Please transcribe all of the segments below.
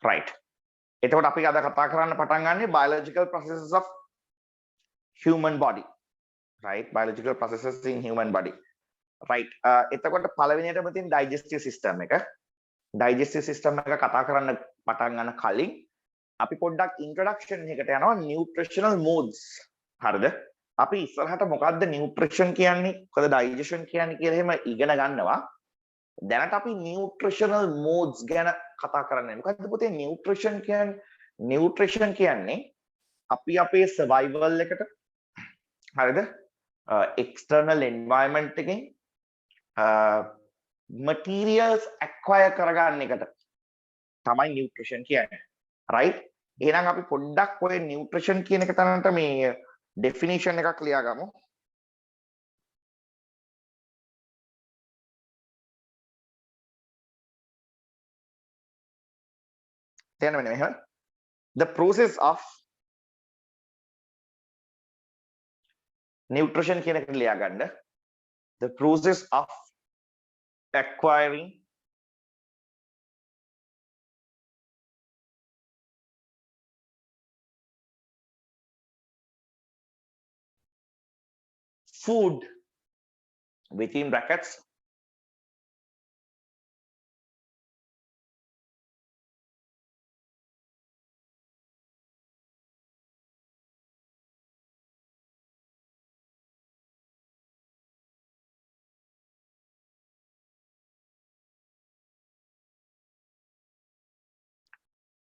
right. එතකොට අපි අද කතා කරන්න පටන් ගන්නේ biological processes of human body, right? Biological processes in human body, right. එතකොට පළවෙනියටම තියෙන digestive system එක. digestive system එක කතා කරන්න පටන් ගන්න කලින් අපි පොඩ්ඩක් introduction එකකට යනවා nutritional modes. හරිද? අපි ඉස්සරහට මොකද්ද nutrition කියන්නේ, මොකද digestion කියන්නේ කියලා එහෙම ඉගෙන ගන්නවා. දැනට අපි nutritional modes ගැන කතා කරන්නේ. මොකද්ද පුතේ nutrition කියන්නේ? nutrition කියන්නේ අපි අපේ survival එකට, හරිද, external environment එකෙන් materials acquire කරගන්න එකට තමයි nutrition කියන්නේ, right? එහෙනම් අපි පොඩ්ඩක් ඔය nutrition කියන එක තරමට මේ definition එකක් ලියාගමු. තේරෙනවද මෙහෙම? The process of nutrition කියන එක ලියාගන්න. The process of acquiring food within brackets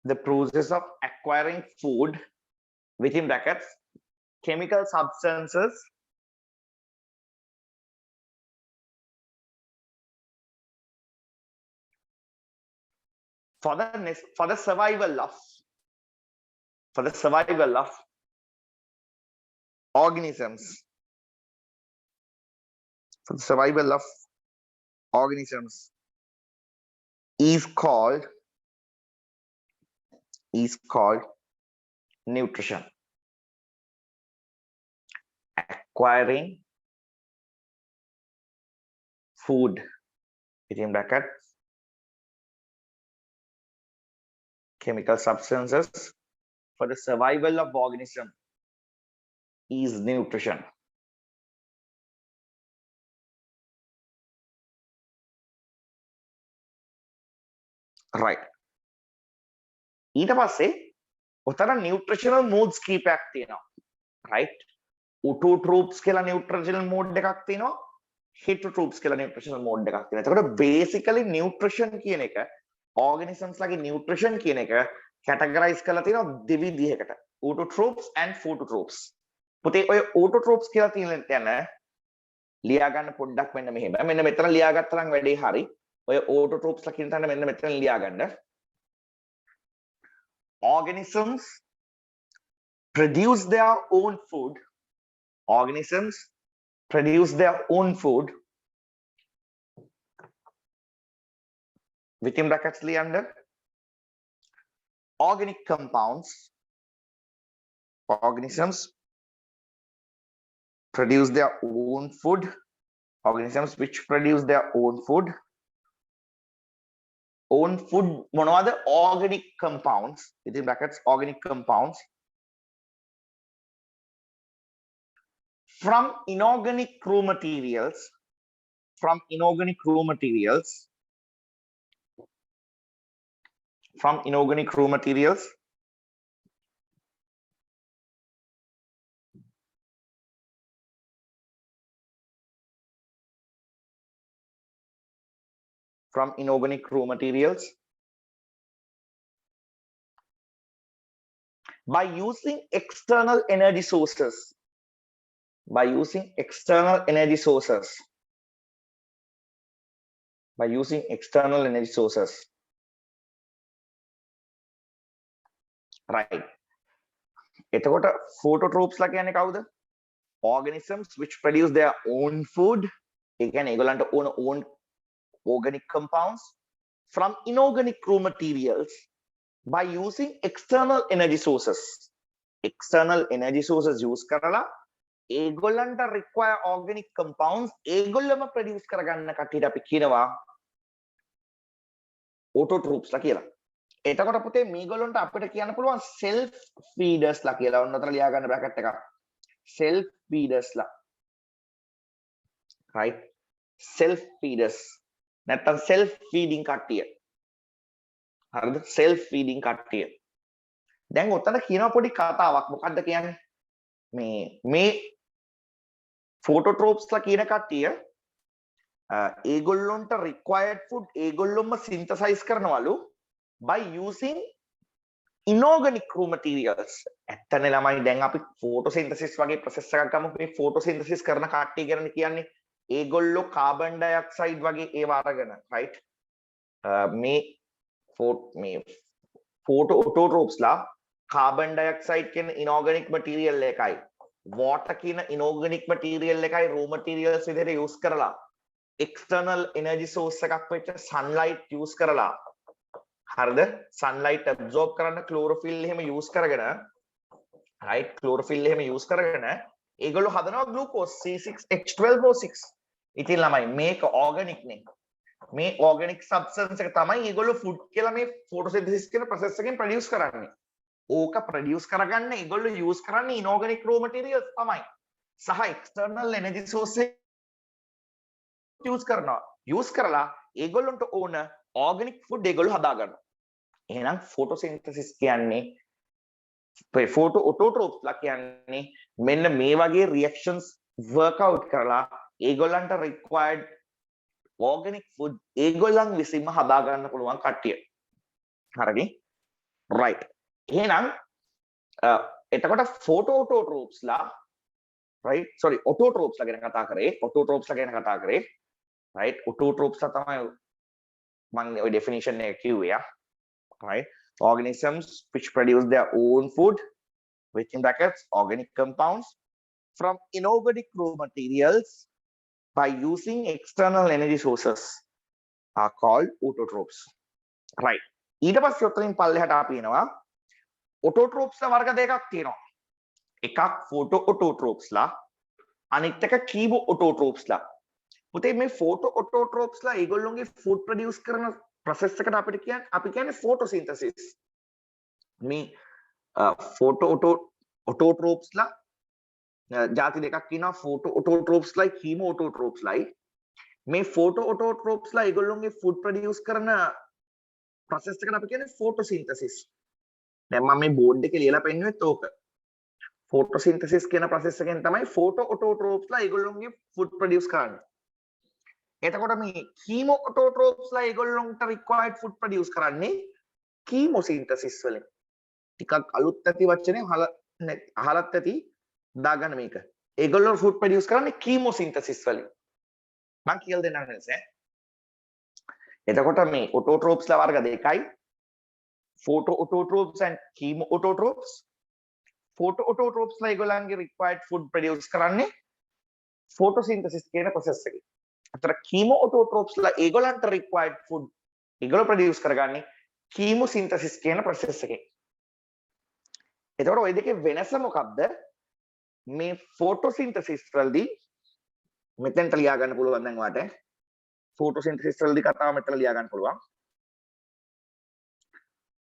the process of acquiring food within brackets chemical substances for the survival of organisms, is called nutrition. Acquiring food within brackets chemical substances for the survival of organism is nutrition. Right. ඊට පස්සේ ඔතන nutritional modes කීපයක් තියෙනවා, right? autotrophs කියලා nutritional mode එකක් තියෙනවා, heterotrophs කියලා nutritional mode එකක් තියෙනවා. එතකොට basically nutrition කියන එක organisms ලගේ nutrition කියන එක categorize කරලා තියෙනවා දෙවිදිහකට, autotrophs and phototrophs. පුතේ ඔය autotrophs කියලා තියෙන තැන ලියා ගන්න පොඩ්ඩක් මෙන්න මෙහෙම. මෙන්න මෙතන ලියාගත්තා නම් වැඩේ හරි. ඔය autotrophs ලා කියන තැන මෙන්න මෙතන ලියා ගන්න. Organisms produce their own food. Organisms produce their own food within brackets under organic compounds. Organisms produce their own food. Organisms which produce their own food. Own food, one of the organic compounds within brackets organic compounds from inorganic raw materials, from inorganic raw materials by using external energy sources. Right. එතකොට phototrophs ලා කියන්නේ කවුද? Organisms which produce their own food. ඒ කියන්නේ ඒගොල්ලන්ට own organic compounds from inorganic raw materials by using external energy sources. External energy sources use කරලා ඒගොල්ලන්ට require organic compounds ඒගොල්ලම produce කරගන්න කට්ටියට අපි කියනවා autotrophs ලා කියලා. එතකොට පුතේ මේගොල්ලන්ට අපිට කියන්න පුළුවන් self feeders ලා කියලා. ඔන්න උතන ලියා ගන්න බ්‍රැකට් එකක්. self feeders ලා. right? self feeders. නැත්තම් self feeding කට්ටිය. හරිද? self feeding කට්ටිය. දැන් උතන කියනවා පොඩි කතාවක්. මොකද්ද කියන්නේ? මේ phototropes ලා කියන කට්ටිය ඒගොල්ලොන්ට required food ඒගොල්ලොන්ම synthesize කරනවලු by using inorganic raw materials. ඇත්තනේ ළමයි දැන් අපි photosynthesis වගේ process එකක් ගමු. මේ photosynthesis කරන කට්ටිය ගැන කියන්නේ ඒගොල්ලෝ carbon dioxide වගේ ඒවා අරගෙන right මේ phototropes ලා carbon dioxide කියන inorganic material එකයි water කියන inorganic material එකයි raw materials විදිහට use කරලා external energy source එකක් වෙච්ච sunlight use කරලා හරිද sunlight absorb කරන්න chlorophyll එහෙම use කරගෙන right chlorophyll එහෙම use කරගෙන ඒගොල්ලෝ හදනවා glucose C6H12O6 ඉතින් ළමයි මේක organic නේ මේ organic substance එක තමයි ඒගොල්ලෝ food කියලා මේ photosynthesis කියන process එකෙන් produce කරන්නේ ඕක produce කරගන්න ඒගොල්ලෝ use කරන්නේ inorganic raw materials තමයි සහ external energy source use කරනවා use කරලා ඒගොල්ලන්ට ඕන organic food ඒගොල්ලෝ හදා ගන්නවා එහෙනම් photosynthesis කියන්නේ phototropes ලා කියන්නේ මෙන්න මේ වගේ reactions work out කරලා ඒගොල්ලන්ට required organic food ඒගොල්ලන් විසින්ම හදා ගන්න පුළුවන් කට්ටිය හරිද right එහෙනම් එතකොට phototropes ලා right sorry autotropes ලා ගැන කතා කරේ autotropes ලා ගැන කතා කරේ right autotropes තමයි මම ඔය definition එක කිව්වේ right organisms which produce their own food within brackets organic compounds from inorganic raw materials by using external energy sources are called autotropes right ඊට පස්සේ උතරින් පල්ලෙහාට අපි එනවා autotropes ලා වර්ග දෙකක් තියෙනවා එකක් photoautotropes ලා අනිත් එක chemoautotropes ලා පුතේ මේ photoautotropes ලා ඒගොල්ලෝගේ food produce කරන process එකට අපි කියන්නේ photosynthesis මේ photoautotropes ලා ಜಾති දෙකක් ඉන්නවා photoautotropes ලා chemoautotropes ලා මේ photoautotropes ලා ඒගොල්ලෝගේ food produce කරන process එකට අපි කියන්නේ photosynthesis දැන් මම මේ board එකේ ලියලා පෙන්නුවෙත් ඕක photosynthesis කියන process එකෙන් තමයි photoautotropes ලා ඒගොල්ලෝගේ food produce කරන්නේ එතකොට මේ chemoautotropes ලා ඒගොල්ලොන්ට required food produce කරන්නේ chemosynthesis වලින් ටිකක් අලුත් ඇති වචනේ අහලත් ඇති දාගන්න මේක ඒගොල්ලෝ food produce කරන්නේ chemosynthesis වලින් මම කියලා දෙන්නම් නේද එතකොට මේ autotropes ලා වර්ග දෙකයි photoautotropes and chemoautotropes photoautotropes ලා ඒගොල්ලන්ගේ required food produce කරන්නේ photosynthesis කියන process එකේ අතර chemoautotropes ලා ඒගොල්ලන්ට required food ඒගොල්ලෝ produce කරගන්නේ chemosynthesis කියන process එකේ. එතකොට ওই දෙකේ වෙනස මොකක්ද? මේ photosynthesis වලදී මෙතෙන්ට ලියා ගන්න පුළුවන් දැන් ඔයාලට. photosynthesis වලදී කතාව මෙතන ලියා ගන්න පුළුවන්.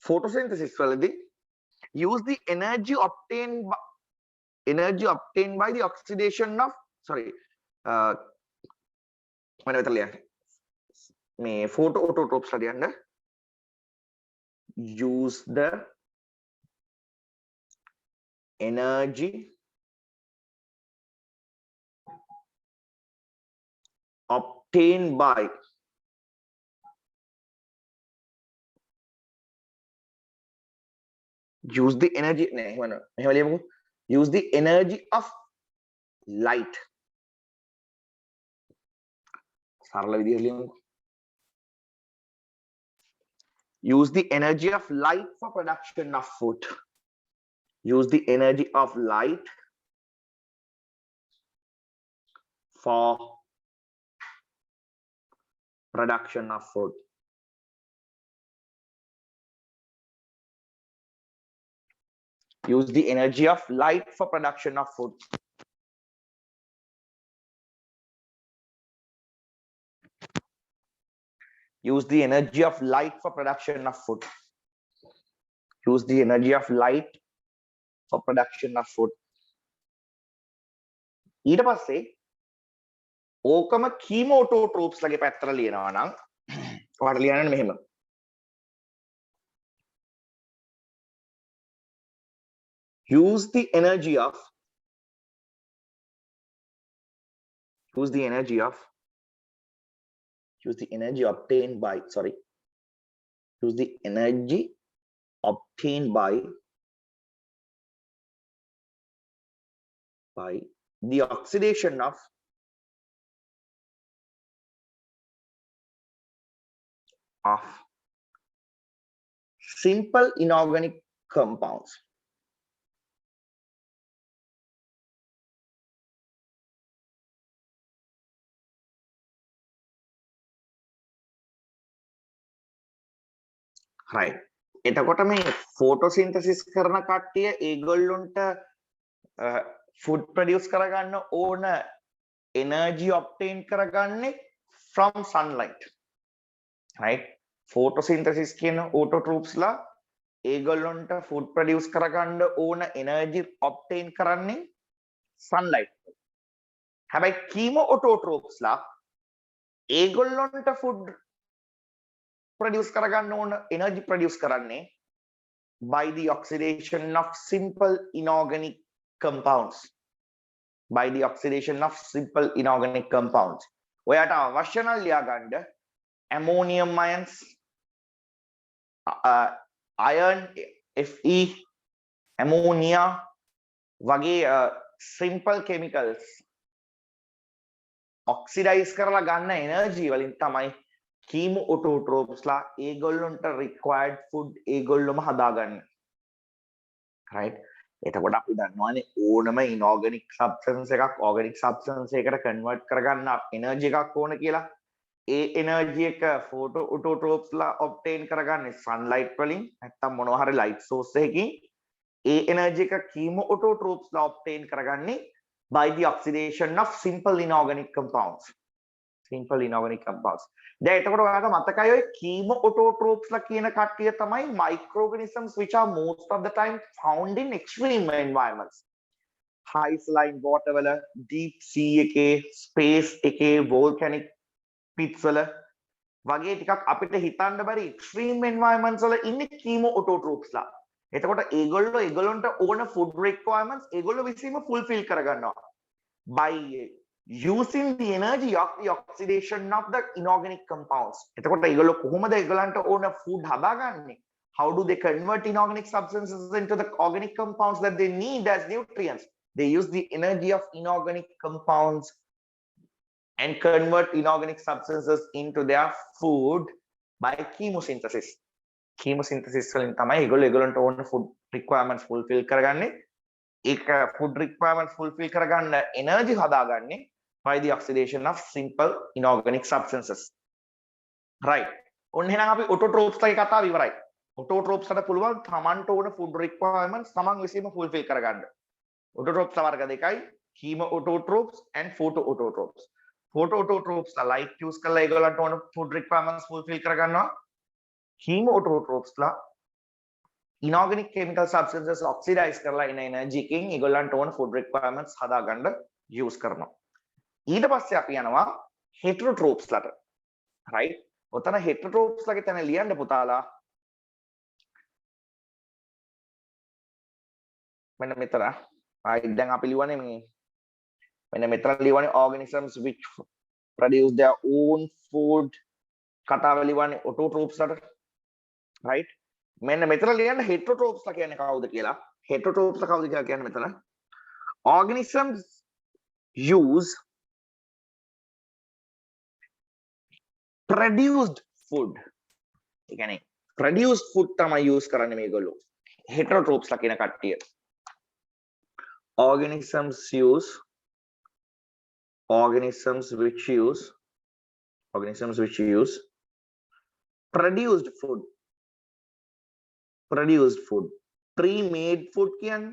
photosynthesis වලදී use the energy obtained by the oxidation of mana betul ya me photoautotropes tadi anda use the energy obtained by use the energy use the energy of light use the energy of light for production of food use the energy of light for production of food use the energy of light for production of food use the energy of light for production of food use the energy of light for production of food. ඊට පස්සේ ඕකම කීමෝටෝට්‍රෝප්ස් ලගේ පැත්තට ලියනවා නම් ඔයාලට ලියන්න මෙහෙම. use the energy obtained by the oxidation of simple inorganic compounds. Right. එතකොට මේ photosynthesis කරන කට්ටිය ඒගොල්ලොන්ට food produce කරගන්න ඕන energy obtain කරගන්නේ from sunlight. Right. Photosynthesis කියන autotrophs ලා ඒගොල්ලොන්ට food produce කරගන්න ඕන energy obtain කරන්නේ sunlight. හැබැයි chemoautotrophs ලා ඒගොල්ලොන්ට food produce කරගන්න ඕන energy produce කරන්නේ by the oxidation of simple inorganic compounds. ඔයාට අවශ්‍ය නම් ලියා ගන්න ammonium ions, iron, Fe, ammonia වගේ simple chemicals oxidize කරලා ගන්න energy වලින් තමයි chemoautotrophs ලා ඒගොල්ලොන්ට required food ඒගොල්ලොම හදාගන්න. right. එතකොට අපි දන්නවානේ ඕනම inorganic substance එකක් organic substance එකකට convert කරගන්න energy එකක් ඕන කියලා. ඒ energy එක photoautotrophs ලා obtain කරගන්නේ sunlight වලින් නැත්තම් මොනවා හරි light source එකකින්. ඒ energy එක chemoautotrophs ලා obtain කරගන්නේ by the oxidation of simple inorganic compounds. දැන් එතකොට ඔයාලට මතකයි ඔය chemoautotrophs ලා කියන කට්ටිය තමයි microorganisms which are most of the time found in extreme environments. high saline water වල, deep sea එකේ, space එකේ, volcanic pits වල වගේ ටිකක් අපිට හිතන්න බැරි extreme environments වල ඉන්නේ chemoautotrophs ලා. එතකොට ඒගොල්ලොන්ට ඕන food requirements ඒගොල්ලෝ විසින්ම fulfill කරගන්නවා by using the energy of the oxidation of the inorganic compounds. එතකොට ඒගොල්ලෝ කොහොමද ඒගොල්ලන්ට ඕන food හදාගන්නේ? How do they convert inorganic substances into the organic compounds that they need as nutrients? They use the energy of inorganic compounds and convert inorganic substances into their food by chemosynthesis. වලින් තමයි ඒගොල්ලන්ට ඕන food requirements fulfill කරගන්නේ. ඒක food requirements fulfill කරගන්න energy හදාගන්නේ by the oxidation of simple inorganic substances. Right. ඔන්න එහෙනම් අපි autotrophs ලගේ කතාව ඉවරයි. autotrophs වලට පුළුවන් තමන්ට ඕන food requirements තමන් විසින්ම fulfill කරගන්න. autotrophs වර්ග දෙකයි, chemoautotrophs and photoautotrophs. photoautotrophs ලා light use කරලා ඒගොල්ලන්ට ඕන food requirements fulfill කරගන්නවා. chemoautotrophs ලා inorganic chemical substances oxidize කරලා එන energy එකෙන් ඒගොල්ලන්ට ඕන food requirements හදාගන්න use කරනවා. ඊට පස්සේ අපි යනවා heterotrophs ලට. right. ඔතන heterotrophs ලගේ තැන ලියන්න පුතාලා මෙන්න මෙතන. දැන් අපි ලියවන්නේ මේ මෙන්න මෙතන ලියවන්නේ organisms which produce their own food කතාව ලියවන්නේ autotrophs ලට. right. මෙන්න මෙතන ලියන්න heterotrophs ලා කියන්නේ කවුද කියලා. heterotrophs ලා කවුද කියලා කියන්නේ මෙතන organisms use produced food. ඒ කියන්නේ produced food තමයි use කරන්නේ මේගොල්ලෝ. heterotrophs ලා කියන කට්ටිය. organisms which use produced food. pre-made food කියන්නේ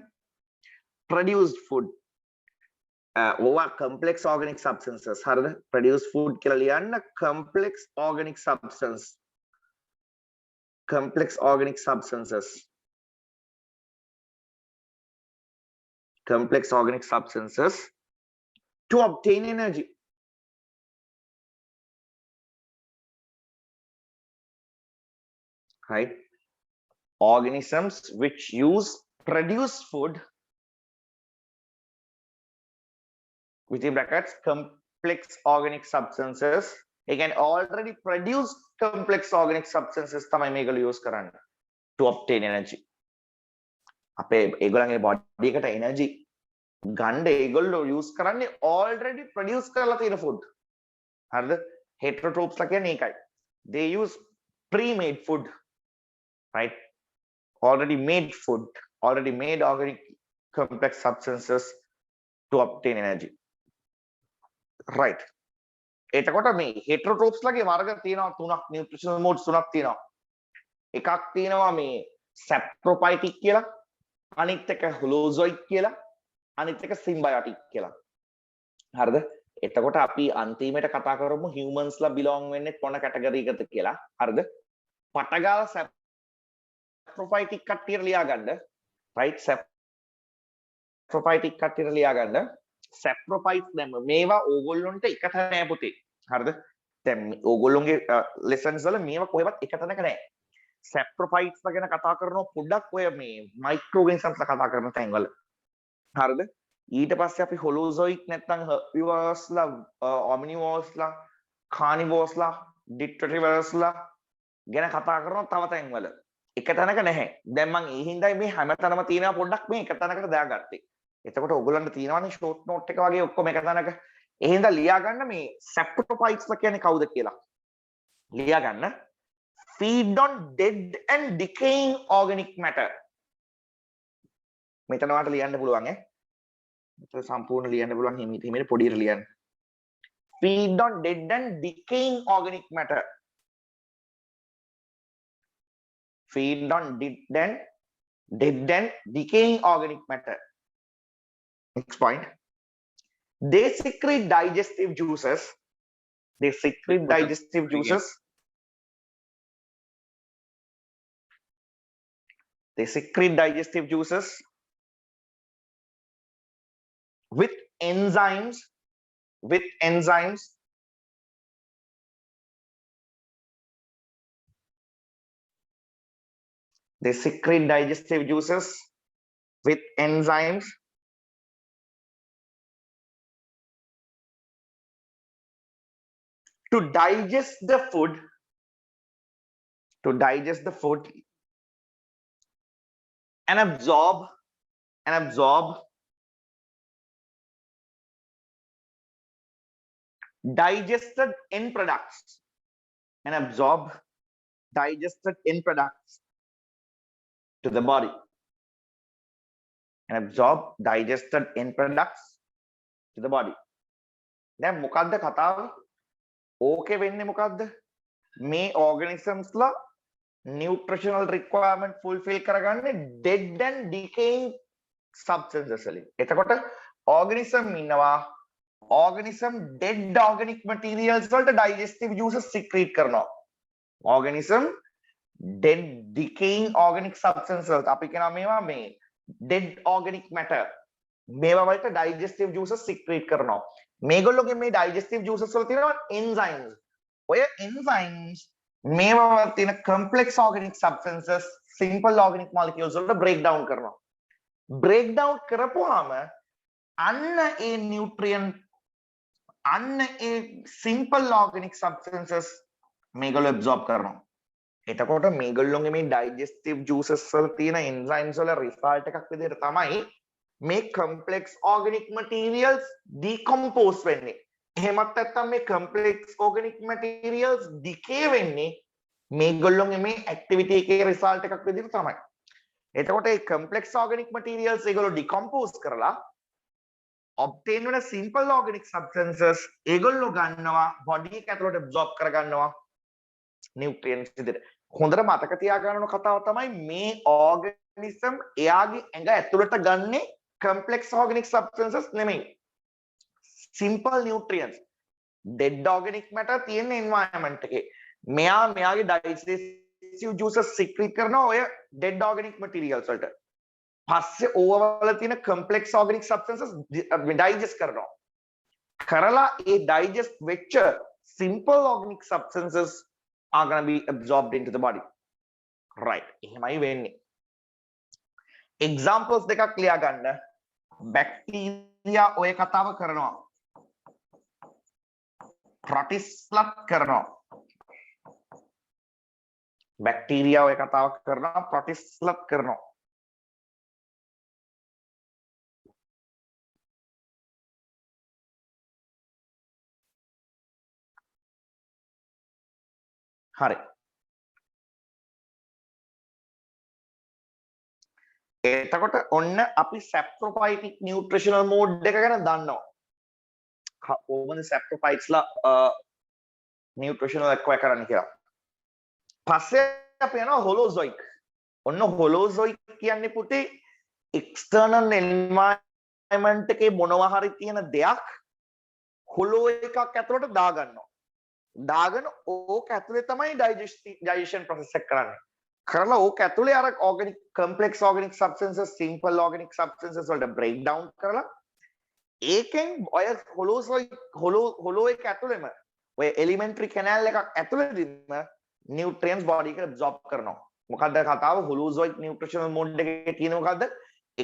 produced food. ඕවා complex organic substances. හරිද? produced food කියලා ලියන්න complex organic substances. complex organic substances to obtain energy. Right? Organisms which produce food within brackets complex organic substances. Again, already produced complex organic substances තමයි මේගොල්ලෝ use කරන්නේ to obtain energy. අපේ ඒගොල්ලන්ගේ body එකට energy ගන්න ඒගොල්ලෝ use කරන්නේ already produce කරලා තියෙන food. හරිද? heterotrophs ලා කියන්නේ ඒකයි. They use pre-made food, right? Already made food, already made organic complex substances to obtain energy. Right. එතකොට මේ heterotrophs ලගේ වර්ග තියෙනවා තුනක්, nutritional modes තුනක් තියෙනවා. එකක් තියෙනවා මේ saprophytic කියලා, අනිත් එක holozoic කියලා, අනිත් එක symbiotic කියලා. හරිද? එතකොට අපි අන්තිමට කතා කරමු humans ලා belong වෙන්නේ මොන category එකද කියලා. හරිද? පටගාල saprophytic කට්ටියට ලියා ගන්න. right? saprophytic කට්ටියට ලියා ගන්න. saprophytes දැන් මේවා ඕගොල්ලොන්ට එක තැන නෑ පුතේ. හරිද? දැන් ඕගොල්ලොන්ගේ lessons වල මේවා කොහෙවත් එක තැනක නෑ. saprophytes ලා ගැන කතා කරනවා පොඩ්ඩක් ඔය මේ microorganisms ලා කතා කරන තැන්වල. හරිද? ඊට පස්සේ අපි holozoic නැත්නම් herbivores ලා, omnivores ලා, carnivores ලා, detritivores ලා ගැන කතා කරනවා තව තැන්වල. එක තැනක නැහැ. දැන් මම ඒ හින්දායි මේ හැමතැනම තියෙනවා පොඩ්ඩක් මේ එක තැනකට දාගත්තේ. එතකොට ඕගොල්ලන්ට තියෙනවානේ ෂෝට් නෝට් එක වගේ ඔක්කොම එක තැනක. ඒ හින්දා ලියා ගන්න මේ saprophytes ලා කියන්නේ කවුද කියලා. ලියා ගන්න. Feed on dead and decaying organic matter. මෙතන වාට ලියන්න පුළුවන් ඈ. මෙතන සම්පූර්ණ ලියන්න පුළුවන් හිමීට පොඩියට ලියන්න. Feed on dead and decaying organic matter. Feed on dead and decaying organic matter. Next point. They secrete digestive juices. They secrete digestive juices. They secrete digestive juices with enzymes. They secrete digestive juices with enzymes to digest the food, and absorb digested end products to the body, and absorb digested end products to the body. දැන් මොකද්ද කතාව? ඕකේ වෙන්නේ මොකද්ද? මේ organisms ලා nutritional requirement fulfill කරගන්නේ dead and decaying substances වලින්. එතකොට organism ඉන්නවා, organism dead organic materials වලට digestive juices secrete කරනවා. organism dead decaying organic substances වලට අපි කියනවා මේවා මේ dead organic matter මේවා වලට digestive juices secrete කරනවා. මේගොල්ලෝගේ මේ digestive juices වල තියෙනවා enzymes. ඔය enzymes මේවා වල තියෙන complex organic substances simple organic molecules වලට break down කරනවා. break down කරපුවාම අන්න ඒ nutrient අන්න ඒ simple organic substances මේගොල්ලෝ absorb කරනවා. එතකොට මේගොල්ලෝගේ මේ digestive juices වල තියෙන enzymes වල result එකක් විදිහට තමයි මේ complex organic materials decompose වෙන්නේ. එහෙමත් නැත්නම් මේ complex organic materials decay වෙන්නේ මේගොල්ලෝගේ මේ activity එකේ result එකක් විදිහට තමයි. එතකොට මේ complex organic materials ඒගොල්ලෝ decompose කරලා obtain වෙන simple organic substances ඒගොල්ලෝ ගන්නවා body එක ඇතුළට absorb කරගන්නවා nutrients විදිහට. හොඳට මතක තියාගන්න ඕන කතාව තමයි මේ organism එයාගේ ඇඟ ඇතුළට ගන්නේ complex organic substances නෙමෙයි. simple nutrients. dead organic matter තියෙන environment එකේ. මෙයාගේ digestive juices secrete කරනවා ඔය dead organic materials වලට. පස්සේ ඕවවල තියෙන complex organic substances digest කරනවා. කරලා ඒ digest වෙච්ච simple organic substances are going to be absorbed into the body. Right. එහෙමයි වෙන්නේ. Examples දෙකක් ලියා ගන්න. Bacteria ඔය කතාව කරනවා. Protists කරනවා. Bacteria ඔය කතාව කරනවා. Protists කරනවා. හරි. එතකොට ඔන්න අපි saprophytic nutritional mode එක ගැන දන්නවා. කොහොමද saprophytes ලා nutritional acquire කරන්න කියලා. පස්සේ අපි යනවා holozoic. ඔන්න holozoic කියන්නේ පුතේ external environment එකේ මොනවා හරි තියෙන දෙයක් holo එකක් ඇතුළට දාගන්නවා. දාගෙන ඕක ඇතුලේ තමයි digestion process එක කරන්නේ. කරලා ඕක ඇතුලේ අර organic complex organic substances simple organic substances වලට break down කරලා ඒකෙන් ඔය holo එක ඇතුලේම ඔය elementary canal එකක් ඇතුලේදීම nutrients body එකට absorb කරනවා. මොකද්ද කතාව? holozoic nutritional mode එකේ තියෙන මොකද්ද?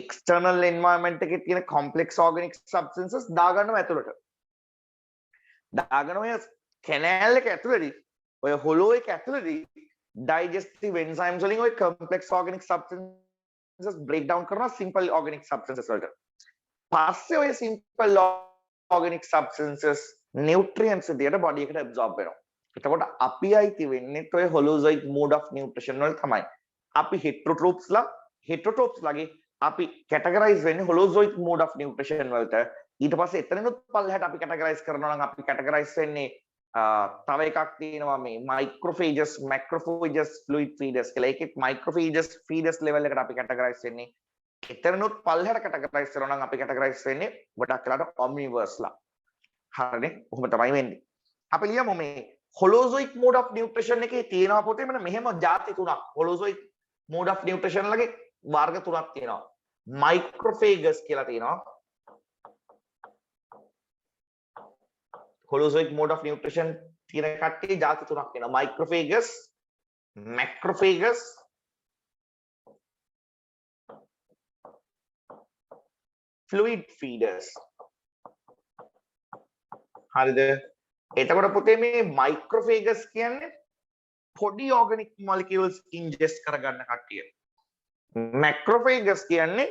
external environment එකේ තියෙන complex organic substances දාගන්නවා ඇතුලට. දාගෙන ඔය canal එක ඇතුලේදී ඔය holo එක ඇතුලේදී digestive enzymes වලින් ඔය complex organic substances break down කරනවා simple organic substances වලට. පස්සේ ඔය simple organic substances nutrients විදියට body එකට absorb වෙනවා. එතකොට අපි අයිති වෙන්නේ ඔය holozoic mode of nutrition වල තමයි. අපි heterotrophs ලාගේ අපි categorize වෙන්නේ holozoic mode of nutrition වලට. ඊට පස්සේ එතනිනුත් පල්ලෙහාට අපි categorize කරනවා නම් අපි categorize වෙන්නේ තව එකක් තියෙනවා මේ microphages, macrophages, fluid feeders කියලා. ඒකෙත් microphages feeders level එකට අපි categorize වෙන්නේ. එතනනොත් පල්ලෙහාට categorize කරනවා නම් අපි categorize වෙන්නේ ගොඩක් වෙලාට omnivores ලා. හරිනේ? කොහොම තමයි වෙන්නේ. අපි ලියමු මේ holozoic mode of nutrition එකේ තියෙනවා පොතේ මෙහෙම ಜಾති තුනක්. holozoic mode of nutrition ලගේ වර්ග තුනක් තියෙනවා. microphages කියලා තියෙනවා. holozoic mode of nutrition තියෙන කට්ටිය ಜಾති තුනක් තියෙනවා. microphages, macrophages, fluid feeders. හරිද? එතකොට පුතේ මේ microphages කියන්නේ පොඩි organic molecules ingest කරගන්න කට්ටිය. macrophages කියන්නේ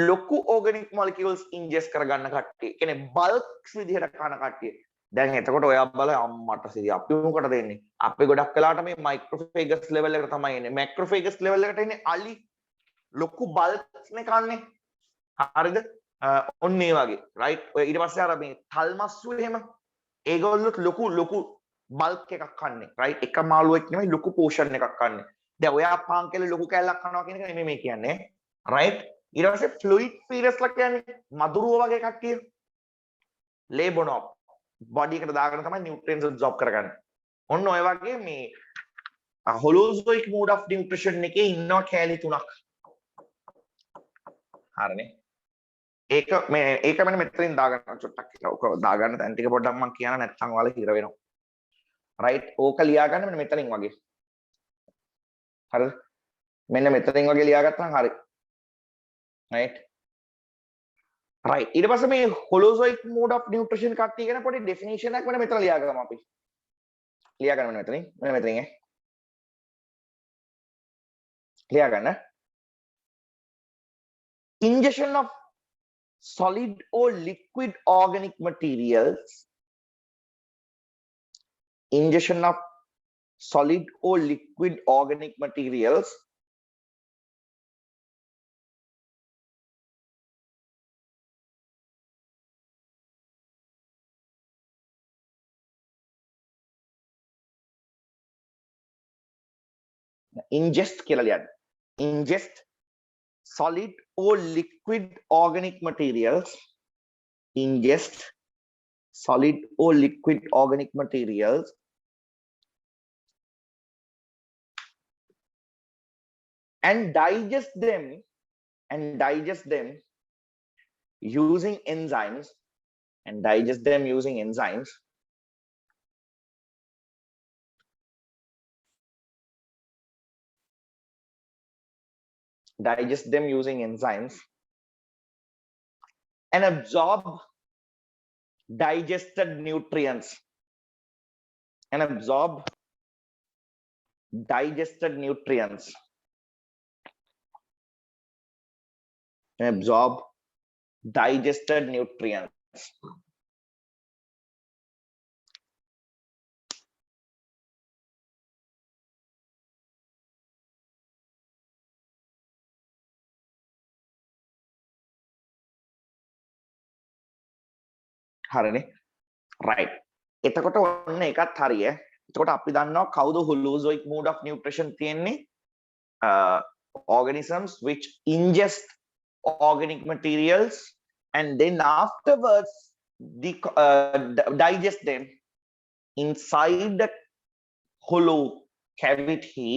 ලොකු organic molecules ingest කරගන්න කට්ටිය. කියන්නේ bulks විදිහට කන කට්ටිය. දැන් එතකොට ඔයා බල අම්මට සිරි අපි මොකටද දෙන්නේ? අපි ගොඩක් වෙලාවට මේ microphages level එකට තමයි එන්නේ. macrophages level එකට එන්නේ අලි ලොකු bulks නේ කන්නේ. හරිද? ඔන්න ඒ වගේ right. ඔය ඊට පස්සේ අර මේ තල්මස්සු එහෙම ඒගොල්ලොත් ලොකු bulk එකක් කන්නේ right. එක මාළුවෙක් නෙමෙයි ලොකු portion එකක් කන්නේ. දැන් ඔයා පාන් කෙල්ල ලොකු කැල්ලක් කනවා කියන එක නෙමෙයි මේ කියන්නේ right. ඊට පස්සේ fluid feeders ලා කියන්නේ මදුරුව වගේ කට්ටිය. ලේ බොනවා. body එකට දාගෙන තමයි nutrients absorb කරගන්නේ. ඔන්න ඔය වගේ මේ holozoic mode of nutrition එකේ ඉන්නවා කැලි තුනක්. හරිනේ. ඒක මෙන්න මෙතනින් දාගන්න චුට්ටක් කියලා. ඔක දාගන්න දැන් ටික පොඩ්ඩක් මම කියන නැත්නම් ඔයාලා හිර වෙනවා. right. ඕක ලියා ගන්න මෙන්න මෙතනින් වගේ. හරිද? මෙන්න මෙතනින් වගේ ලියාගත්තා නම් හරි. right. right. ඊට පස්සේ මේ holozoic mode of nutrition කට්ටිය ගැන පොඩි definition එකක් මෙන්න මෙතන ලියා ගමු අපි. ලියා ගන්න මෙන්න මෙතනින්. මෙන්න මෙතනින් ලියා ගන්න. ingestion of solid or liquid organic materials. Ingestion of solid or liquid organic materials ingest කියලා ලියන්න. ingest solid or liquid organic materials. Ingest solid or liquid organic materials and digest them and digest them using enzymes and digest them using enzymes and absorb digested nutrients and absorb digested nutrients and absorb digested nutrients. හරිනේ right එතකොට ඔන්න එකත් හරිය එතකොට අපි දන්නවා කවුද holozoic mode of nutrition තියෙන්නේ organisms which ingest organic materials and then afterwards digest them inside the hollow cavity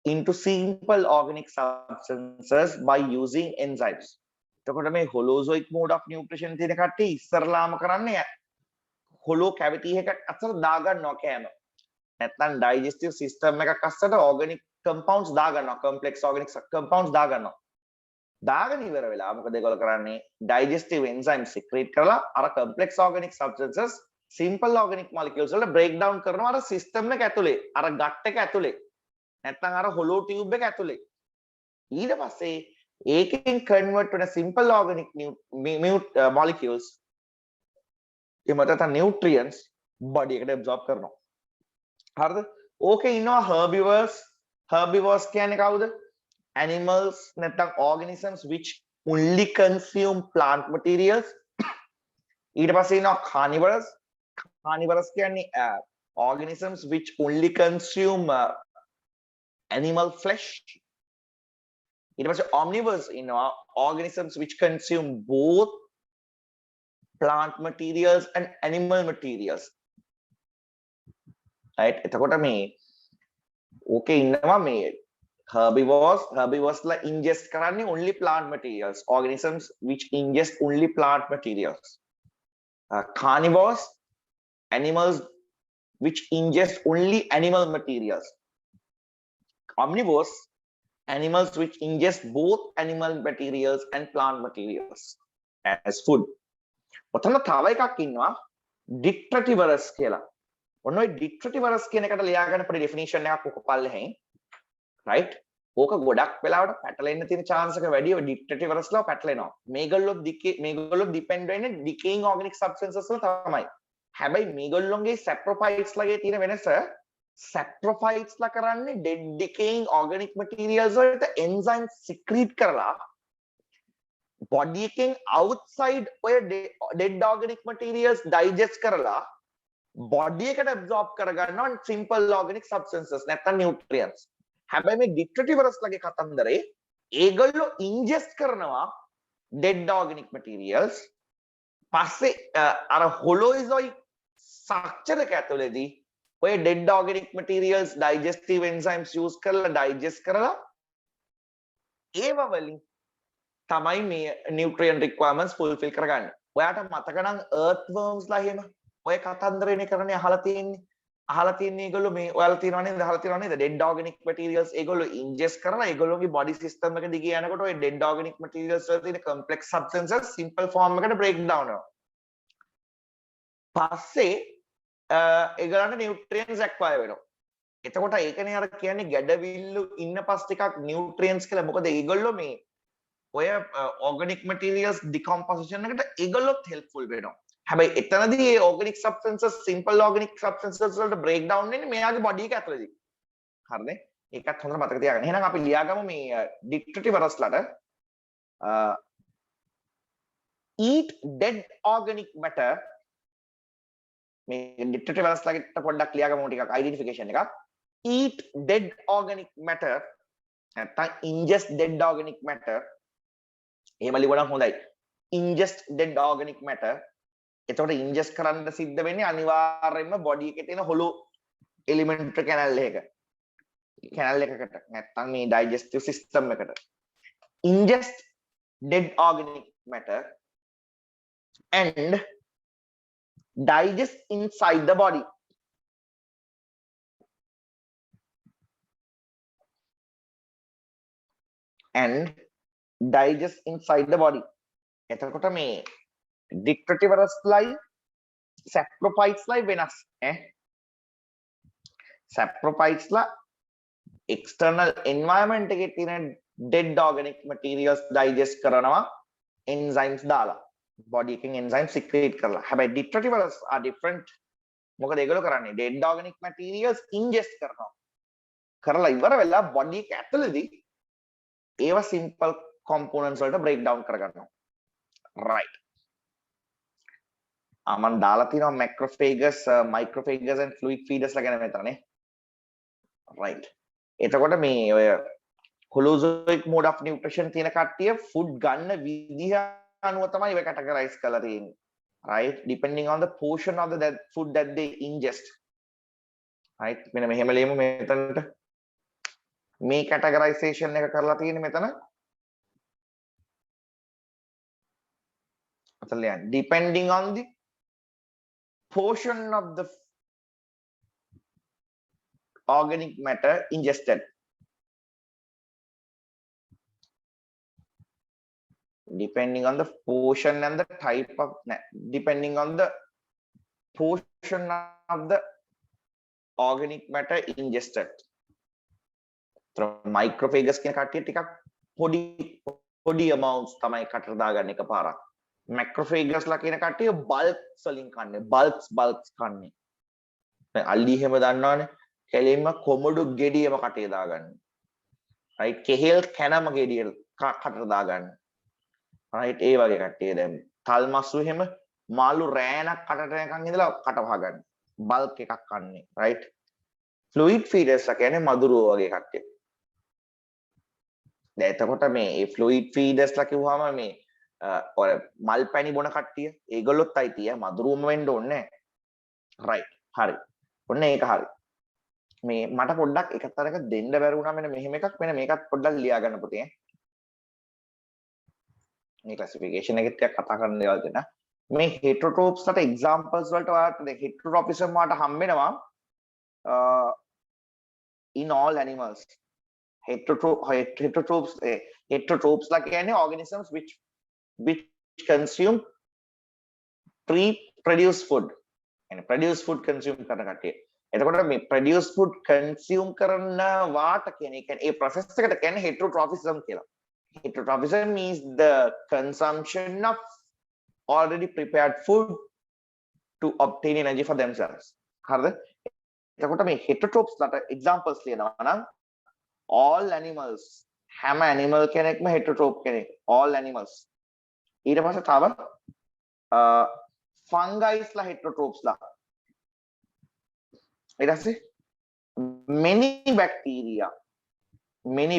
into simple organic substances by using enzymes. එතකොට මේ holozoic mode of nutrition තියෙන කට්ටිය ඉස්සරලාම කරන්නේ hollow cavity එකක් අතර දාගන්නවා කෑම. නැත්නම් digestive system එකක් අස්සට organic compounds දාගන්නවා complex organic compounds දාගන්නවා. දාගෙන ඉවර වෙලා මොකද ඒගොල්ලෝ කරන්නේ digestive enzymes secrete කරලා අර complex organic substances simple organic molecules වල break down කරනවා අර system එක ඇතුලේ අර gut එක ඇතුලේ නැත්නම් අර hollow tube එක ඇතුලේ ඊට පස්සේ ඒකෙන් convert වෙන simple organic molecules එහෙම නැත්නම් nutrients body එකට absorb කරනවා හරිද ඕකේ ඉන්නවා herbivores කියන්නේ කවුද animals නැත්නම් organisms which only consume plant materials ඊට පස්සේ ඉන්නවා carnivores කියන්නේ organisms which only consume animal flesh ඊට පස්සේ omnivores ඉන්නවා organisms which consume both plant materials and animal materials right එතකොට මේ ඕකේ ඉන්නවා මේ herbivores la ingest කරන්නේ only plant materials organisms which ingest only plant materials carnivores animals which ingest only animal materials omnivores animals which ingest both animal materials and plant materials as food ඔතන තව එකක් ඉන්නවා detritivores කියලා ඔන්න ඔය detritivores කියන එකට ලියා ගන්න පොඩි definition එකක් ඔක පල්ලෙහින් right ඕක ගොඩක් වෙලාවට පැටලෙන්න තියෙන chance එක වැඩි ඔය detritivores ලා පැටලෙනවා මේගොල්ලෝ depend වෙන්නේ decaying organic substances වල තමයි හැබැයි මේගොල්ලොන්ගේ saprophytes ලගේ තියෙන වෙනස saprophytes ලා කරන්නේ dead decaying organic materials වලට enzyme secrete කරලා body එකෙන් outside ඔය dead organic materials digest කරලා body එකට absorb කරගන්නවා simple organic substances නැත්නම් nutrients හැබැයි මේ detritivores ලගේ කතන්දරේ ඒගොල්ලෝ ingest කරනවා dead organic materials පස්සේ අර holozoic structure එක ඇතුළේදී ඔය dead organic materials digestive enzymes use කරලා digest කරලා ඒව වලින් තමයි මේ nutrient requirements fulfill කරගන්නේ. ඔයාට මතක නම් earthworms ලා එහෙම ඔය කතන්දරේනේ කරන්නේ අහලා තියෙන්නේ ඒගොල්ලෝ මේ ඔයාලා තියෙනවා නේද අහලා තියෙනවා නේද dead organic materials ඒගොල්ලෝ ingest කරලා ඒගොල්ලෝගේ body system එක දිගේ යනකොට ඔය dead organic materials වල තියෙන complex substances simple form එකට break down වෙනවා. පස්සේ ඒගොල්ලන්ට nutrients acquire වෙනවා. එතකොට ඒකනේ අර කියන්නේ ගැඩවිල්ලු ඉන්න පස් ටිකක් nutrients කියලා. මොකද ඒගොල්ලෝ මේ ඔය organic materials decomposition එකට ඒගොල්ලොත් helpful වෙනවා. හැබැයි එතනදී මේ organic substances simple organic substances වලට break down වෙන්නේ මෙයාගේ body එක ඇතුළේදී. හරිනේ? ඒකත් හොඳට මතක තියාගන්න. එහෙනම් අපි ලියාගමු මේ detritivores ලට eat dead organic matter මේ detritivores ලකට පොඩ්ඩක් ලියාගමු ටිකක් identification එකක්. eat dead organic matter නැත්නම් ingest dead organic matter එහෙම ලියවනම් හොඳයි. ingest dead organic matter එතකොට ingest කරන්න සිද්ධ වෙන්නේ අනිවාර්යයෙන්ම body එකේ තියෙන hollow elementary canal එකකට නැත්නම් මේ digestive system එකට. ingest dead organic matter and digest inside the body. And digest inside the body. එතකොට මේ dictrativorous लाई saprophytes लाई වෙනස් saprophytes ලා external environment එකේ තියෙන dead organic materials digest කරනවා enzymes දාලා body එකෙන් enzymes secrete කරලා. හැබැයි dictrativorous are different. මොකද ඒගොල්ලෝ කරන්නේ dead organic materials ingest කරනවා. කරලා ඉවර වෙලා body එක ඇතුළේදී ඒවා simple components වලට break down කරගන්නවා. right. මම දාලා තියෙනවා macrophages, microphages and fluid feeders ලා ගැන මෙතනනේ. right. එතකොට මේ ඔය holozoic mode of nutrition තියෙන කට්ටිය food ගන්න විදිහ අනුව තමයි ඒක categorize කරලා තියෙන්නේ. right. depending on the portion of the food that they ingest. right. මෙන්න මෙහෙම ලියමු මෙතනට. මේ categorization එක කරලා තියෙන්නේ මෙතන. depending on the portion of the organic matter ingested. Depending on the portion and the type of, depending on the portion of the organic matter ingested. Microphages කියන කට්ටිය ටිකක් පොඩි amounts තමයි කට දාගන්න එකපාරක්. macrophages ලා කියන කට්ටිය bulks වලින් කන්නේ, bulks කන්නේ. දැන් අල්ලි හැම දන්නවනේ. කෙලින්ම කොමඩු ගෙඩියම කටේ දාගන්න. right. කෙහෙල් කැනම ගෙඩිය කට දාගන්න. right. ඒ වගේ කට්ටිය දැන් තල් මස්සු එහෙම මාළු රෑනක් කටට නිකන් ඉඳලා කට වහගන්න. bulk එකක් කන්නේ. right. fluid feeders ලා කියන්නේ මදුරුව වගේ කට්ටිය. දැන් එතකොට මේ fluid feeders ලා කිව්වම මේ ඔය මල් පැණි බොන කට්ටිය ඒගොල්ලොත් අයිතිය මදුරුවම වෙන්න ඕනේ නැහැ. right. හරි. ඔන්න ඒක හරි. මේ මට පොඩ්ඩක් එක තරක දෙන්න බැරි වුණා මෙන්න මෙහෙම එකක් මෙන්න මේකත් පොඩ්ඩක් ලියා ගන්න පුතේ. මේ ක්ලාසිෆිකේෂන් එකෙත් ටිකක් කතා කරන්න දේවල් දෙන්න. මේ heterotrophs ලට examples වලට ඔයාලට දැන් heterotrophism වලට හම්බෙනවා in all animals. heterotrophs ලා කියන්නේ organisms which consume pre-produced food. and produce food consume කරන කට්ටිය. එතකොට මේ produce food consume කරන වාට කියන එක ඒ process එකට කියන්නේ heterotrophism කියලා. Heterotrophism means the consumption of already prepared food to obtain energy for themselves. හරිද? එතකොට මේ heterotrophs ලට examples ලියනවා නම් all animals හැම animal කෙනෙක්ම heterotroph කෙනෙක්. all animals. ඊට පස්සේ තව fungi ලා heterotrophs ලා. ඊට පස්සේ many bacteria mini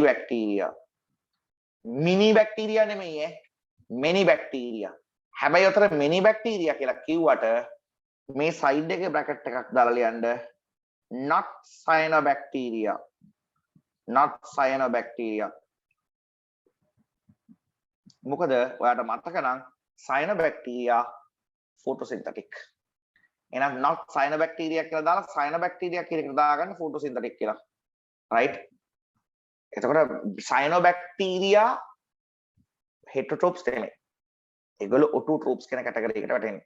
bacteria නෙමෙයි many bacteria. හැබැයි උතර many bacteria කියලා කිව්වට මේ side එකේ bracket එකක් දාලා ලියන්න not cyanobacteria. මොකද ඔයාලට මතක නම් cyanobacteria photosynthetic. එහෙනම් not cyanobacteria කියලා දාලා cyanobacteria කියන එක දාගන්න photosynthetic කියලා. right. එතකොට cyanobacteria heterotrophs නෙමෙයි. ඒගොල්ලෝ autotrophs කියන කැටගරි එකට වැටෙන්නේ.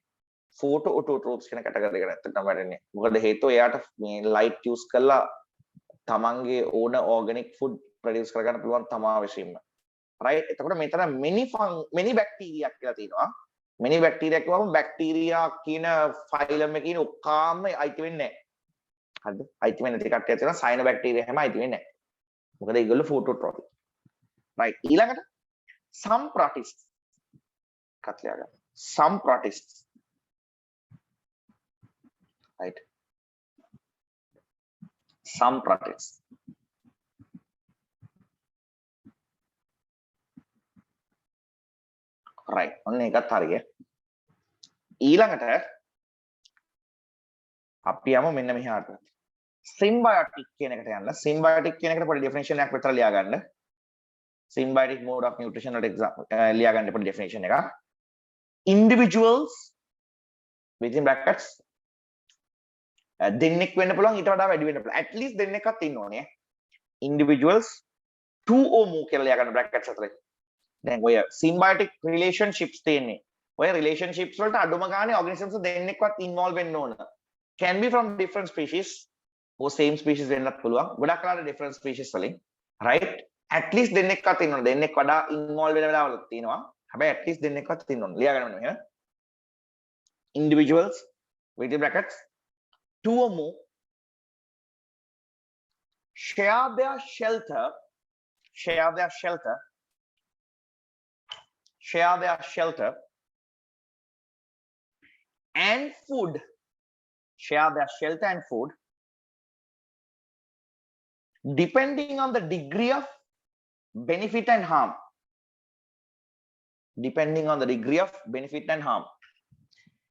photoautotrophs කියන කැටගරි එකට ඇත්තටම වැටෙන්නේ. මොකද හේතුව එයාට මේ light use කරලා තමන්ගේ ඕන organic food produce කරගන්න පුළුවන් තමා විශ්ීම. right. එතකොට මෙතන many bacteria කියලා තියෙනවා. many bacteria කියවම bacteria කියන phylum එකේ ඉන්න ඔක්කොම අයිති වෙන්නේ නැහැ. හරිද? අයිති වෙන්නේ නැති කට්ටියක් තියෙනවා. cyanobacteria හැම අයිති වෙන්නේ නැහැ. මොකද ඒගොල්ලෝ phototrophic. right. ඊළඟට some protists කත්ලියා ගන්න. some protists. right. some protists. right. ඔන්න ඒකත් හරිය. ඊළඟට අපි යමු මෙන්න මෙහාට. symbiotic කියන එකට යන්න. symbiotic කියන එකට පොඩි definition එකක් විතර ලියා ගන්න. symbiotic mode of nutrition වලට example ලියා ගන්න පුළුවන් definition එක. Individuals within brackets දෙන්නෙක් වෙන්න පුළුවන් ඊට වඩා වැඩි වෙන්න පුළුවන්. at least දෙන්නෙක්වත් ඉන්න ඕනේ. individuals 2 or more කියලා ලියා ගන්න brackets අතරේ. දැන් ඔය symbiotic relationships තියෙන්නේ. ඔය relationships වලට අඩුම ගානේ organisms දෙන්නෙක්වත් involve වෙන්න ඕන. can be from different species or same species වෙන්නත් පුළුවන්. ගොඩක් කාලේ different species වලින්. right? at least දෙන්නෙක්වත් ඉන්න ඕන. දෙන්නෙක් වඩා involve වෙන වෙලාවලුත් තියෙනවා. හැබැයි at least දෙන්නෙක්වත් ඉන්න ඕන. ලියා ගන්න ඕනේ. individuals within brackets 2 or more share their shelter and food depending on the degree of benefit and harm.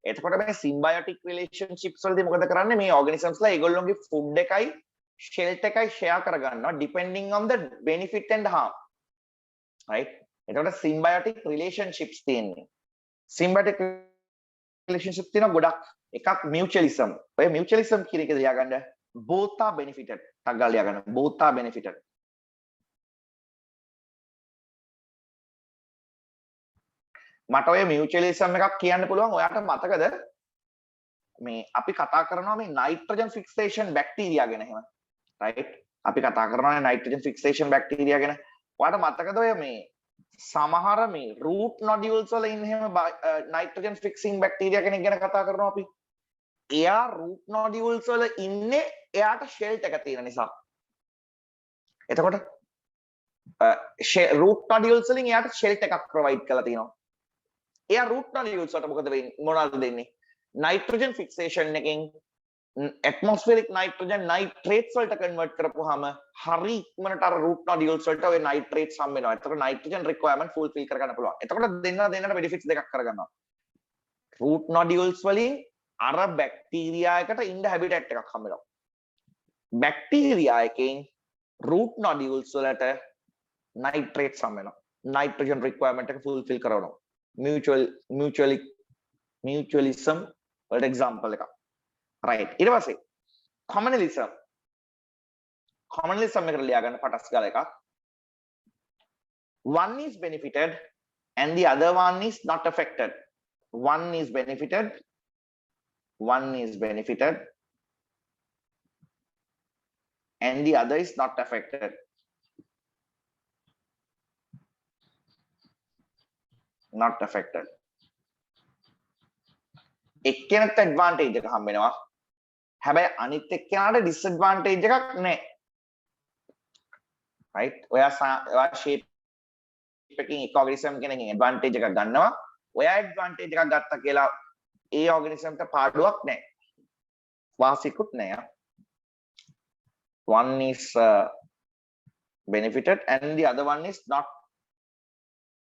එතකොට මේ symbiotic relationships වලදී මොකද කරන්නේ මේ organisms ලා ඒගොල්ලෝගේ food එකයි shelter එකයි share කරගන්නවා depending on the benefit and harm. right? එතකොට symbiotic relationships තියෙන්නේ. symbiotic relationships තියෙනවා ගොඩක්. එකක් mutualism. ඔය mutualism කියන එක ලියා ගන්න both are benefited. ටග්ගා ලියා ගන්න both are benefited. මට ඔය mutualism එකක් කියන්න පුළුවන් ඔයාට මතකද මේ අපි කතා කරනවා මේ nitrogen fixation bacteria ගැන එහෙම right අපි කතා කරනවා nitrogen fixation bacteria ගැන ඔයාට මතකද ඔය මේ සමහර මේ root nodules වල ඉන්න එහෙම nitrogen fixing bacteria කෙනෙක් ගැන කතා කරනවා අපි එයා root nodules වල ඉන්නේ එයාට shelter එක තියෙන නිසා එතකොට root nodules වලින් එයාට shelter එකක් provide කරලා තියෙනවා එයා root nodules වලට මොකද වෙන්නේ මොනවද දෙන්නේ nitrogen fixation එකෙන් atmospheric nitrogen nitrates වලට convert කරපුවාම හරි ඉක්මනට අර root nodules වලට ඔය nitrates හම් වෙනවා. එතකොට nitrogen requirement fulfill කරගන්න පුළුවන්. එතකොට දෙන්නට benefits දෙකක් කරගන්නවා. root nodules වලින් අර bacteria එකට ඉන්න habitat එකක් හම් වෙනවා. bacteria එකෙන් root nodules වලට nitrates හම් වෙනවා. nitrogen requirement එක fulfill කරනවා. mutualism වලට example එකක්. right ඊට පස්සේ communalism එකට ලියා ගන්න පටස් ගාලා එකක් one is benefited and the other one is not affected one is benefited and the other is not affected එක්කෙනෙක්ට advantage එක හම්බ වෙනවා හැබැයි අනිත් එක්කෙනාට disadvantage එකක් නැහැ right ඔයා shape එකකින් එක organism කෙනකින් advantage එකක් ගන්නවා ඔයා advantage එකක් ගත්තා කියලා ඒ organism ට පාඩුවක් නැහැ වාසියකුත් නැහැ one is benefited and the other one is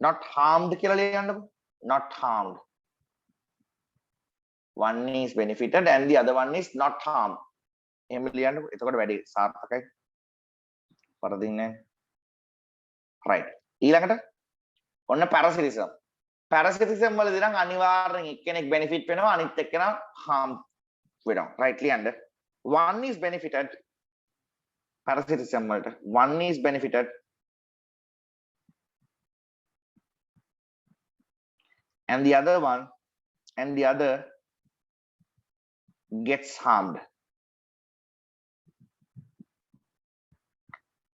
not harmed කියලා ලියන්නකො not harmed one is benefited and the other one is not harmed එහෙම ලියන්නකො එතකොට වැඩි සාර්ථකයි වරදින්නේ right ඊළඟට ඔන්න parasitism වලදී නම් අනිවාර්යෙන් එක්කෙනෙක් benefit වෙනවා අනිත් එක්කෙනා harm වෙනවා right ලියන්න one is benefited parasitism වලට one is benefited and the other gets harmed.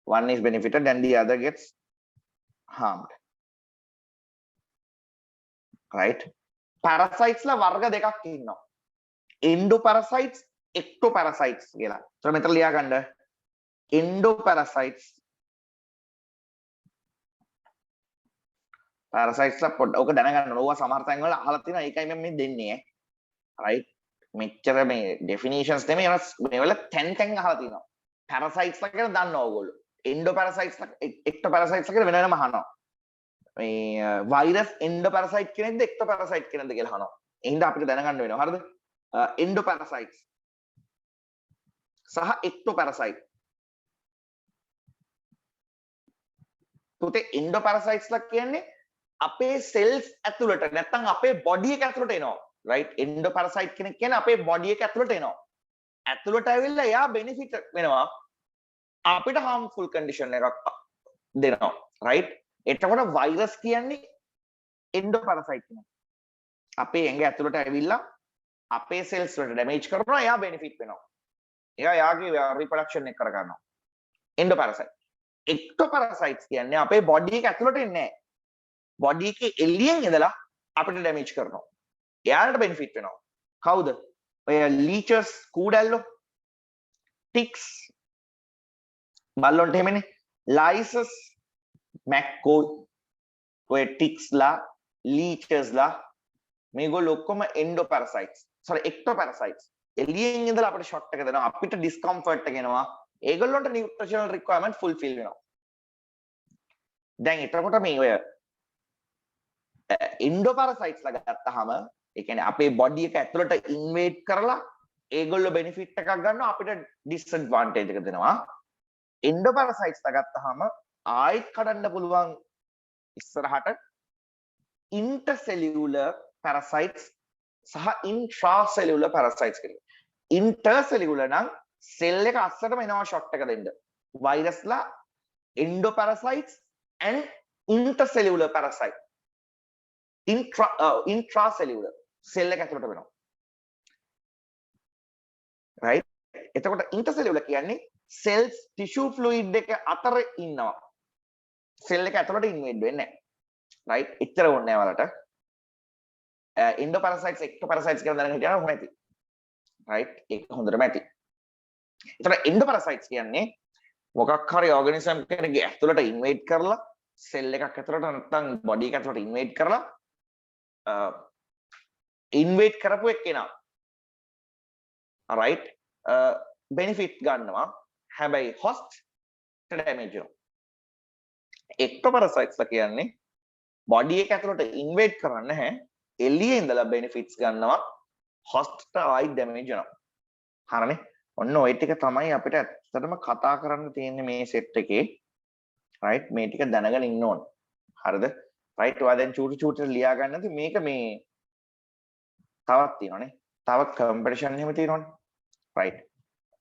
One is benefited and the other gets harmed. Right? Parasites la varga දෙකක් ඉන්නවා. Endoparasites, ectoparasites කියලා. So මෙතන ලියා ගන්න endoparasites parasites ලා පොඩ්ඩක් ඔක දැනගන්න ඕවා සමහර තැන් වල අහලා තියෙනවා ඒකයි මම මේ දෙන්නේ right මෙච්චර මේ definitions නෙමෙයි මේ වල තැන් අහලා තියෙනවා parasites ලා කියලා දන්නවා ඕගොල්ලෝ endoparasites ලා ectoparasites ලා කියලා වෙන වෙනම අහනවා මේ virus endoparasite කෙනෙක්ද ectoparasite කෙනෙක්ද කියලා අහනවා එහෙනම් අපිට දැනගන්න වෙනවා හරිද endoparasites සහ ectoparasite පුතේ එන්ඩෝපැරසයිට්ස්ලා කියන්නේ අපේ සෙල්ස් ඇතුළට නැත්තම් අපේ බොඩි එක ඇතුළට එනවා right එන්ඩෝපැරසයිට් කෙනෙක් කියන්නේ අපේ බොඩි එක ඇතුළට එනවා ඇතුළට ඇවිල්ලා එයා බෙනිෆිට් වෙනවා අපිට harmful condition එකක් දෙනවා right එතකොට වෛරස් කියන්නේ එන්ඩෝපැරසයිට් කෙනෙක් අපේ ඇඟ ඇතුළට ඇවිල්ලා අපේ සෙල්ස් වලට ඩැමේජ් කරනවා එයා බෙනිෆිට් වෙනවා එයා යාගේ රිප්‍රොඩක්ෂන් එක කර ගන්නවා එන්ඩෝපැරසයිට් එක්ටෝපැරසයිට්ස් කියන්නේ අපේ බොඩි එක ඇතුළට එන්නේ නැහැ බොඩි එකේ එළියෙන් ඉඳලා අපිට ඩැමේජ් කරනවා එයාලට බෙනිෆිට් වෙනවා කවුද ඔය ලීචර්ස් කූඩැල්ලෝ ටික්ස් බල්ලොන්ට එහෙමනේ ලයිසස් මැක්කෝ ඔය ටික්ස්ලා ලීචර්ස්ලා මේගොල්ලෝ ඔක්කොම එන්ඩෝපැරසයිට්ස් සෝරි එක්ටෝපැරසයිට්ස් එළියෙන් ඉඳලා අපිට ෂොට් එක දෙනවා අපිට ඩිස්කම්ෆර්ට් එක එනවා ඒගොල්ලන්ට නියුට්‍රිෂනල් රික්වයර්මන්ට් ෆුල්ෆිල් වෙනවා දැන් එතකොට මේ ඔය එන්ඩෝපැරසයිට්ස්ලා ගත්තාම ඒ කියන්නේ අපේ බොඩි එක ඇතුළට ඉන්වේඩ් කරලා ඒගොල්ලෝ බෙනිෆිට් එකක් ගන්නවා අපිට ඩිස්ඇඩ්වාන්ටේජ් එක දෙනවා එන්ඩෝපැරසයිට්ස්ලා ගත්තාම ආයෙත් කඩන්න පුළුවන් ඉස්සරහට intercellular parasites සහ intracellular parasites කියලා. intercellular නම් සෙල් එක අස්සටම එනවා ෂොට් එක දෙන්න. වෛරස්ලා endoparasites and intercellular parasite. intracellular සෙල් එක ඇතුළට වෙනවා. right? එතකොට intercellular කියන්නේ cells tissue fluid එක අතර ඉන්නවා. සෙල් එක ඇතුළට ඉන්වෙඩ් වෙන්නේ නැහැ. right එච්චර ඕනේ නැහැ ඔයාලට එන්ඩෝපැරසයිට්ස් එක්ටෝපැරසයිට්ස් කියලා දැනගෙන හිටියම කොහොමද ඇති right ඒක හොඳටම ඇති ඒතර එන්ඩෝපැරසයිට්ස් කියන්නේ මොකක් හරි ඕගනිසම් කෙනෙක්ගේ ඇතුළට ඉන්වේඩ් කරලා සෙල් එකක් ඇතුළට නැත්නම් බොඩි එක ඇතුළට ඉන්වේඩ් කරලා ඉන්වේඩ් කරපු එක්කෙනා right බෙනිෆිට් ගන්නවා හැබැයි host ඩැමේජ් වෙනවා එක්ටෝපැරසයිට්ස්ලා කියන්නේ බොඩි එක ඇතුළට ඉන්වේඩ් කරන්නේ නැහැ එළියේ ඉඳලා බෙනිෆිට්ස් ගන්නවා හොස්ට්ට ආයි ඩැමේජ් වෙනවා හරිනේ ඔන්න ওই ටික තමයි අපිට ඇත්තටම කතා කරන්න තියෙන්නේ මේ සෙට් එකේ රයිට් මේ ටික දැනගෙන ඉන්න ඕන හරිද රයිට් ඔයා දැන් චූටි චූටි ලියා ගන්න නැති මේක මේ තවත් තියෙනවානේ තව කම්පිටිෂන් එහෙම තියෙනවානේ රයිට්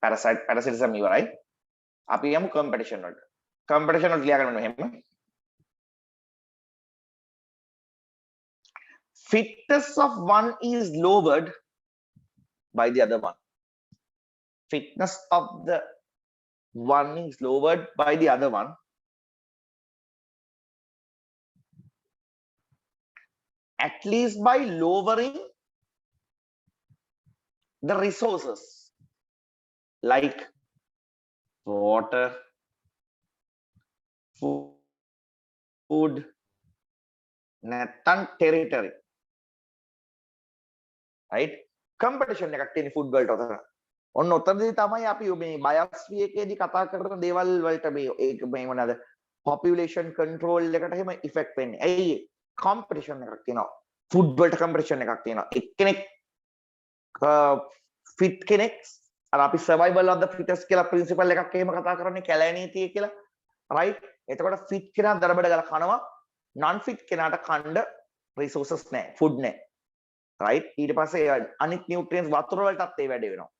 පැරසිටිසම් ඉවරයි අපි යමු කම්පිටිෂන් වලට කම්පිටිෂන් වලට ලියා ගන්න මෙහෙම fitness of one is lowered by the other one. Fitness of the one is lowered by the other one. At least by lowering the resources like water, food, නැත්තම් territory. right competition එකක් තියෙන food වලට උතන ඔන්න උතනදී තමයි අපි මේ බයොස්ෆියර් එකේදී කතා කරන දේවල් වලට මේ ඒක මේ මොනවාද population control එකට එහෙම ඉෆෙක්ට් වෙන්නේ ඇයි competition එකක් තියෙනවා ෆුඩ් වලට competition එකක් තියෙනවා එක්කෙනෙක් fit කෙනෙක් අර අපි survival of the fittest කියලා principle එකක් එහෙම කතා කරන්නේ කැලෑ නීතිය කියලා right එතකොට fit කෙනා දරබඩ ගාලා කනවා non fit කෙනාට කන්න resources නැහැ food නැහැ right ඊට පස්සේ අනිත් නියුට්‍රියන්ට්ස් වතුර වලටත් ඒ වැඩේ වෙනවා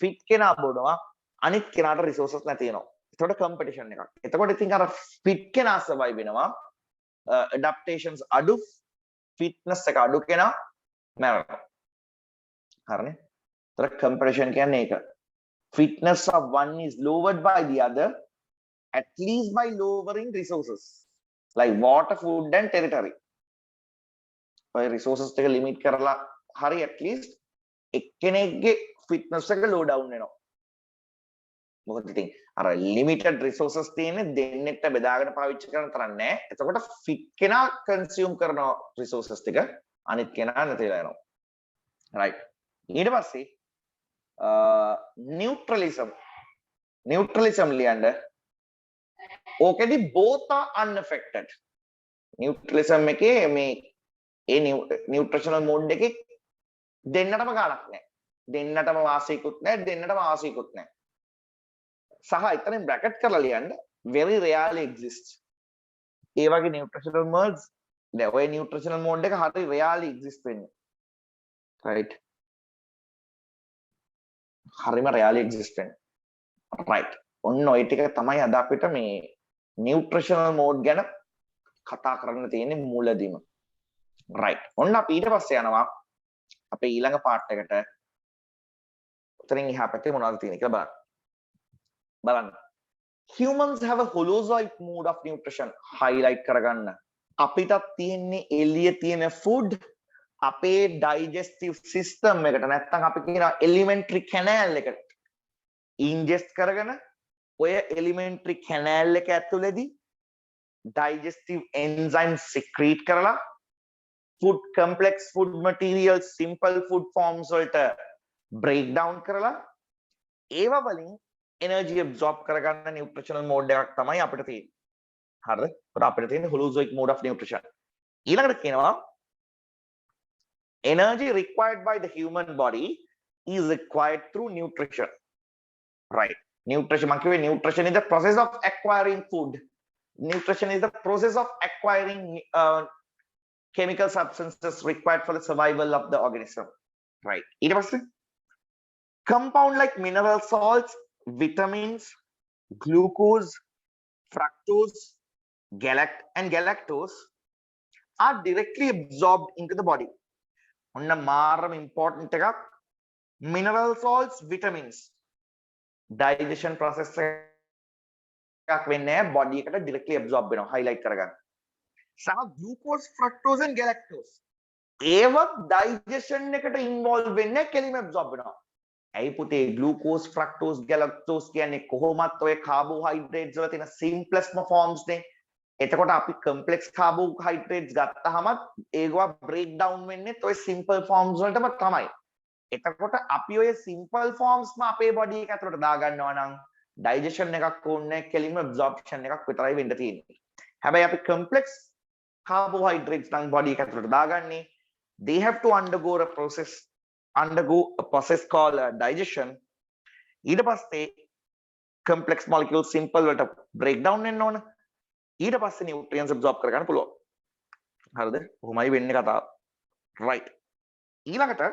fit කෙනා බොනවා අනිත් කෙනාට resources නැති වෙනවා එතකොට competition එකක් එතකොට ඉතින් අර fit කෙනා survive වෙනවා adaptations අඩු fitness එක අඩු කෙනා මැරෙනවා හරිනේ එතකොට competition කියන්නේ ඒක fitness of one is lowered by the other at least by lowering resources like water food and territory ඔය resources එක limit කරලා හරි at least එක්කෙනෙක්ගේ fitness එක low down වෙනවා මොකද ඉතින් අර limited resources තියෙන්නේ දෙන්නෙක්ට බෙදාගෙන පාවිච්චි කරන තරම් නෑ එතකොට fit කෙනා consume කරන resources ටික අනිත් කෙනා නැතිලා යනවා right ඊට පස්සේ neutralism ලියන්න ඕකෙදි both are unaffected neutralism එකේ මේ ඒ නියුට්‍රිෂනල් මෝඩ් එකේ දෙන්නටම ගාණක් නැහැ. දෙන්නටම වාසියකුත් නැහැ, දෙන්නටම ආසියකුත් නැහැ. සහ එතනින් බ්‍රැකට් කරලා ලියන්න very rarely exist. ඒ වගේ nutritional modes දැන් ඔය nutritional mode එක හරි rarely exist වෙන්නේ right හරිම rarely exist වෙන්නේ right ඔන්න ඔය ටික තමයි අද අපිට මේ nutritional mode ගැන කතා කරන්න තියෙන්නේ මූලදීම right ඔන්න අපි ඊට පස්සේ යනවා අපේ ඊළඟ part එකට උතරින් එහා පැත්තේ මොනවද තියෙන්නේ කියලා බලන්න humans have a holozoic mode of nutrition highlight කරගන්න අපිට තියෙන්නේ එළිය තියෙන food අපේ digestive system එකට නැත්නම් අපි කියනවා elementary canal එකට ingest කරගෙන ඔය elementary canal එක ඇතුළේදී digestive enzymes secrete කරලා food complex food materials simple food forms වලට break down කරලා ඒවා වලින් energy absorb කරගන්න nutritional mode එකක් තමයි අපිට තියෙන්නේ. හරිද? ඒකට අපිට තියෙන්නේ holozoic mode of nutrition. ඊළඟට කියනවා energy required by the human body is acquired through nutrition. Right. Nutrition, nutrition is the process of acquiring food. Nutrition is the process of acquiring chemical substances required for the survival of the organism. Right. ඊට පස්සේ compound like mineral salts, vitamins, glucose, fructose, and galactose are directly absorbed into the body. ඔන්න මාරම important එකක් mineral salts, vitamins digestion process එකක් වෙන්නේ body එකට directly absorb වෙනවා highlight කරගන්න. සහ glucose, fructose and galactose ඒවත් digestion එකට involve වෙන්නේ කෙලිම absorb වෙනවා. ඇයි පුතේ glucose, fructose, galactose කියන්නේ කොහොමත් ඔය carbohydrates වල තියෙන simplest forms නේ. එතකොට අපි complex carbohydrates ගත්තාම ඒවා break down වෙන්නේ ඔය simple forms වලටම තමයි. එතකොට අපි ඔය simple forms ම අපේ body එක ඇතුළට දා ගන්නවා නම් digestion එකක් ඕනේ කෙලින්ම absorption එකක් විතරයි වෙන්න තියෙන්නේ. හැබැයි අපි complex carbohydrates නම් body එක ඇතුළට දාගන්නේ they have to undergo a process called digestion. ඊට පස්සේ complex molecules simple වලට break down වෙන්න ඕන. ඊට පස්සේ nutrients absorb කරගන්න පුළුවන්. හරිද? කොහොමයි වෙන්නේ කතාව. right. ඊළඟට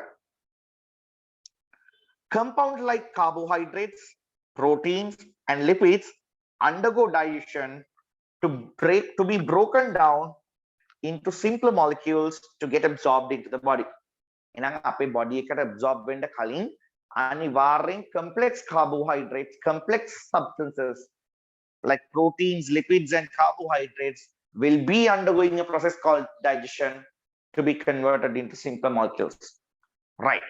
compounds like carbohydrates, proteins and lipids undergo digestion to be broken down into simpler molecules to get absorbed into the body. එහෙනම් අපේ body එකට absorb වෙන්න කලින් අනිවාර්යෙන් complex carbohydrates, complex substances like proteins, lipids and carbohydrates will be undergoing a process called digestion to be converted into simpler molecules. Right.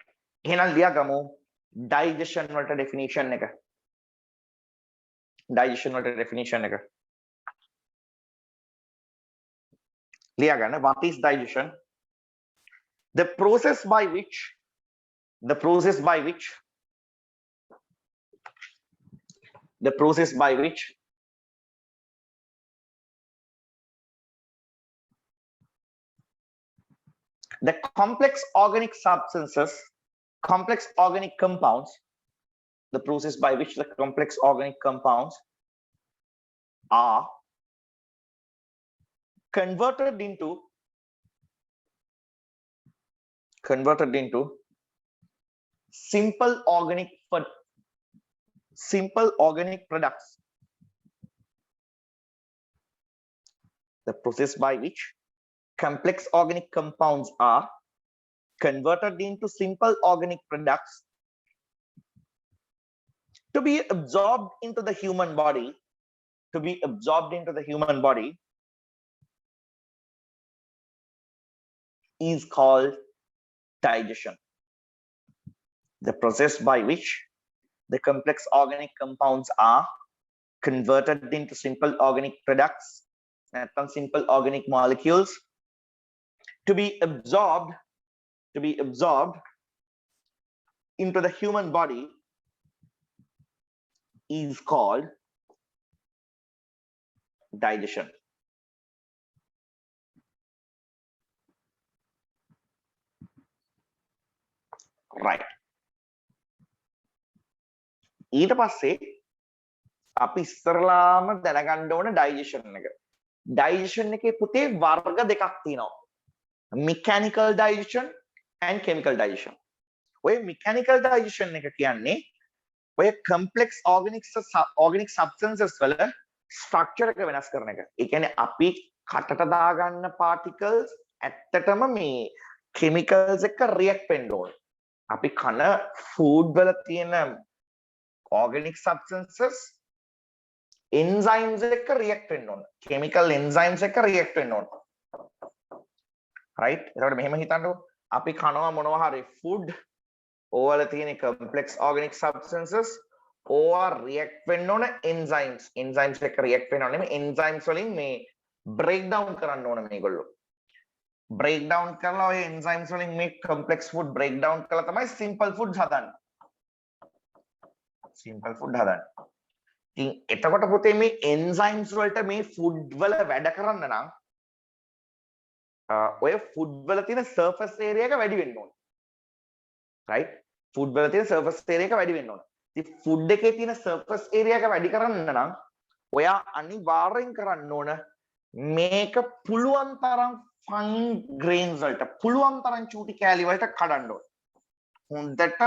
එහෙනම් ලියාගමු digestion වලට definition එක. digestion වලට definition එක. ලියාගන්න what is digestion? The process by which the process by which the complex organic substances, complex organic compounds, the process by which the complex organic compounds are converted into simple organic products. The process by which complex organic compounds are converted into simple organic products to be absorbed into the human body, is called digestion. The process by which the complex organic compounds are converted into simple organic products and simple organic molecules to be absorbed into the human body is called digestion. Right. ඊට පස්සේ අපි ඉස්සරලාම දැනගන්න ඕන digestion එක. digestion එකේ පුතේ වර්ග දෙකක් තියෙනවා. mechanical digestion and chemical digestion. ඔය mechanical digestion එක කියන්නේ ඔය complex organic substances වල structure එක වෙනස් කරන එක. ඒ කියන්නේ අපි කටට දාගන්න particles ඇත්තටම මේ chemicals එක්ක react වෙන්න ඕන. අපි කන food වල තියෙන organic substances enzymes එක්ක react වෙන්න ඕන. chemical enzymes එක්ක react වෙන්න ඕන. right? එතකොට මෙහෙම හිතන්නකෝ. අපි කනවා මොනවා හරි food ඕවල තියෙන complex organic substances ඕවා react වෙන්න ඕන enzymes එක්ක react වෙන්න ඕන නෙමෙයි enzymes වලින් මේ break down කරන්න ඕන මේගොල්ලෝ. break down කරලා ඔය enzymes වලින් මේ complex food break down කරලා තමයි simple foods හදන්නේ. simple food හදන්නේ. ඉතින් එතකොට පුතේ මේ enzymes වලට මේ food වල වැඩ කරන්න නම් ඔය food වල තියෙන surface area එක වැඩි වෙන්න ඕන. right? food වල තියෙන surface area එක වැඩි වෙන්න ඕන. ඉතින් food එකේ තියෙන surface area එක වැඩි කරන්න නම් ඔයා අනිවාර්යෙන් කරන්න ඕන මේක පුළුවන් තරම් fine grains වලට පුළුවන් තරම් චූටි කෑලි වලට කඩන්න ඕන. හොඳට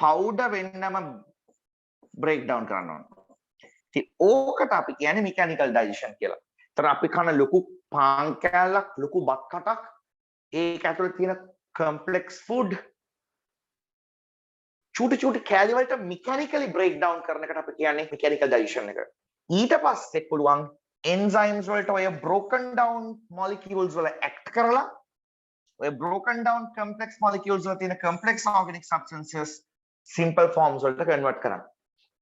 powder වෙන්නම break down කරන්න ඕන. ඉතින් ඕකට අපි කියන්නේ mechanical digestion කියලා. ඒතර අපි කන ලොකු පාන් කෑල්ලක් ලොකු බත් කටක් ඒක ඇතුලේ තියෙන complex food චූටි කෑලි වලට mechanically break down කරන එකට අපි කියන්නේ mechanical digestion එක. ඊට පස්සේ පුළුවන් enzymes වලට ඔය broken down molecules වල act කරලා ඔය broken down complex molecules වල තියෙන complex organic substances simple forms වලට convert කරන්න.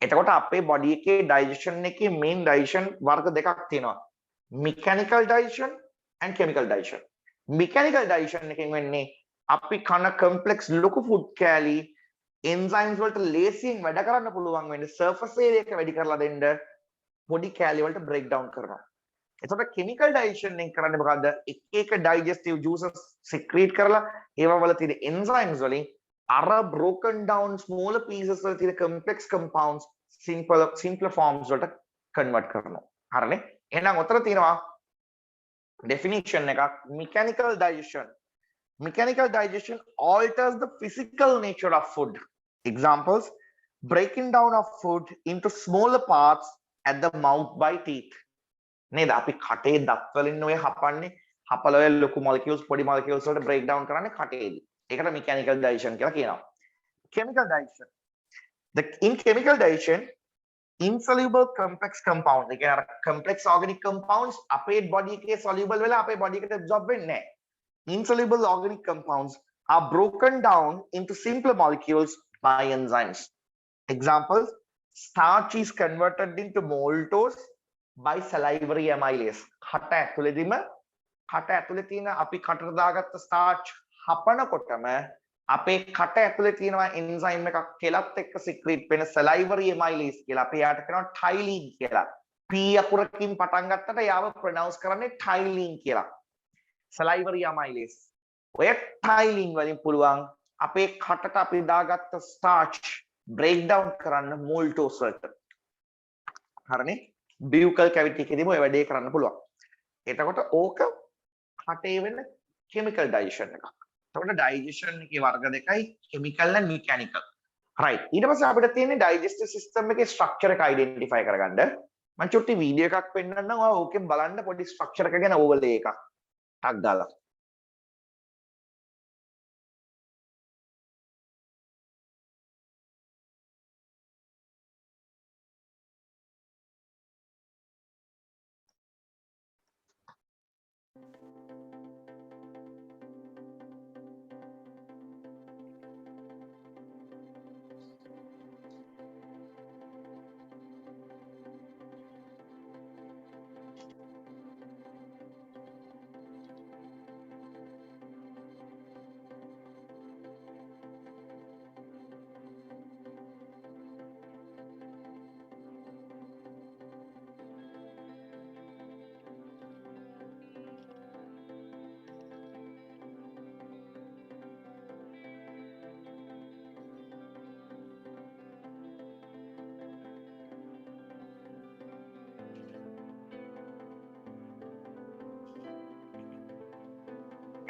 එතකොට අපේ body එකේ digestion එකේ main digestion වර්ග දෙකක් තියෙනවා. mechanical digestion and chemical digestion. mechanical digestion එකෙන් වෙන්නේ අපි කන complex ලොකු food කෑලි enzymes වලට ලේසියෙන් වැඩ කරන්න පුළුවන් වෙන්නේ surface area එක වැඩි කරලා දෙන්න පොඩි කෑලි වලට break down කරනවා. එතකොට chemical digestion එකෙන් කරන්නේ මොකද්ද? එක එක digestive juices secrete කරලා ඒවා වල තියෙන enzymes වලින් අර broken down smaller pieces වල තියෙන complex compounds simple forms වලට convert කරනවා. හරිනේ? එහෙනම් උතර තියෙනවා definition එකක් mechanical digestion. Mechanical digestion alters the physical nature of food. Examples: breaking down of food into smaller parts at the mouth by teeth. නේද? අපි කටේ දත් වලින් ඔය හපන්නේ හපල ඔය ලොකු molecules පොඩි molecules වලට break down කරන්නේ කටේදී. ඒකට mechanical digestion කියලා කියනවා. Chemical digestion. In chemical digestion, insoluble complex compounds, ඒ කියන්නේ complex organic compounds අපේ body එකේ soluble වෙලා අපේ body එකට absorb වෙන්නේ නැහැ. Insoluble organic compounds are broken down into simpler molecules by enzymes. Examples: starch is converted into maltose by salivary amylase. කට ඇතුලේ තියෙන අපි කටට දාගත්ත starch හපනකොටම අපේ කට ඇතුලේ තියෙනවා enzyme එකක් කෙලත් එක්ක secrete වෙන salivary amylase කියලා. අපි යාට කියනවා tryline කියලා. P අකුරකින් පටන් ගත්තට යාව pronounce කරන්නේ tryline කියලා. salivary amylase. ඔය tryline වලින් පුළුවන් අපේ කටට අපි දාගත්ත starch break down කරන්න maltose වලට. හරිනේ? buccal cavity එකේදීම ඔය වැඩේ කරන්න පුළුවන්. එතකොට ඕක කටේ වෙන chemical digestion එකක්. එතකොට digestion එකේ වර්ග දෙකයි chemical and mechanical. right. ඊට පස්සේ අපිට තියෙන්නේ digestive system එකේ structure එක identify කරගන්න. මම චුට්ටි වීඩියෝ එකක් පෙන්නන්නම්. ඔයා ඕකෙන් බලන්න පොඩි structure එක ගැන overlay එකක්. ටක් ගාලා.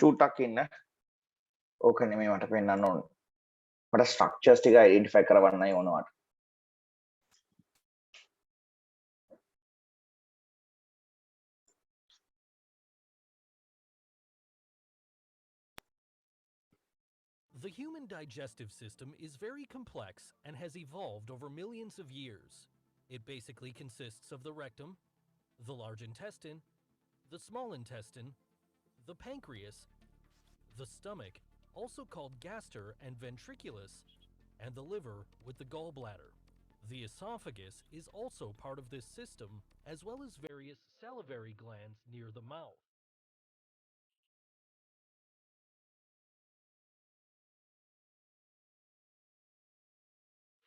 චූටක් ඉන්න. ඕක නෙමෙයි මට පෙන්නන්න ඕනේ. මට ස්ට්‍රක්චර්ස් ටික identify කරවන්නයි ඕනවට. The human digestive system is very complex and has evolved over millions of years. It basically consists of the rectum, the large intestine, the small intestine, the pancreas, the stomach, also called gaster and ventriculus, and the liver with the gallbladder. The esophagus is also part of this system, as well as various salivary glands near the mouth.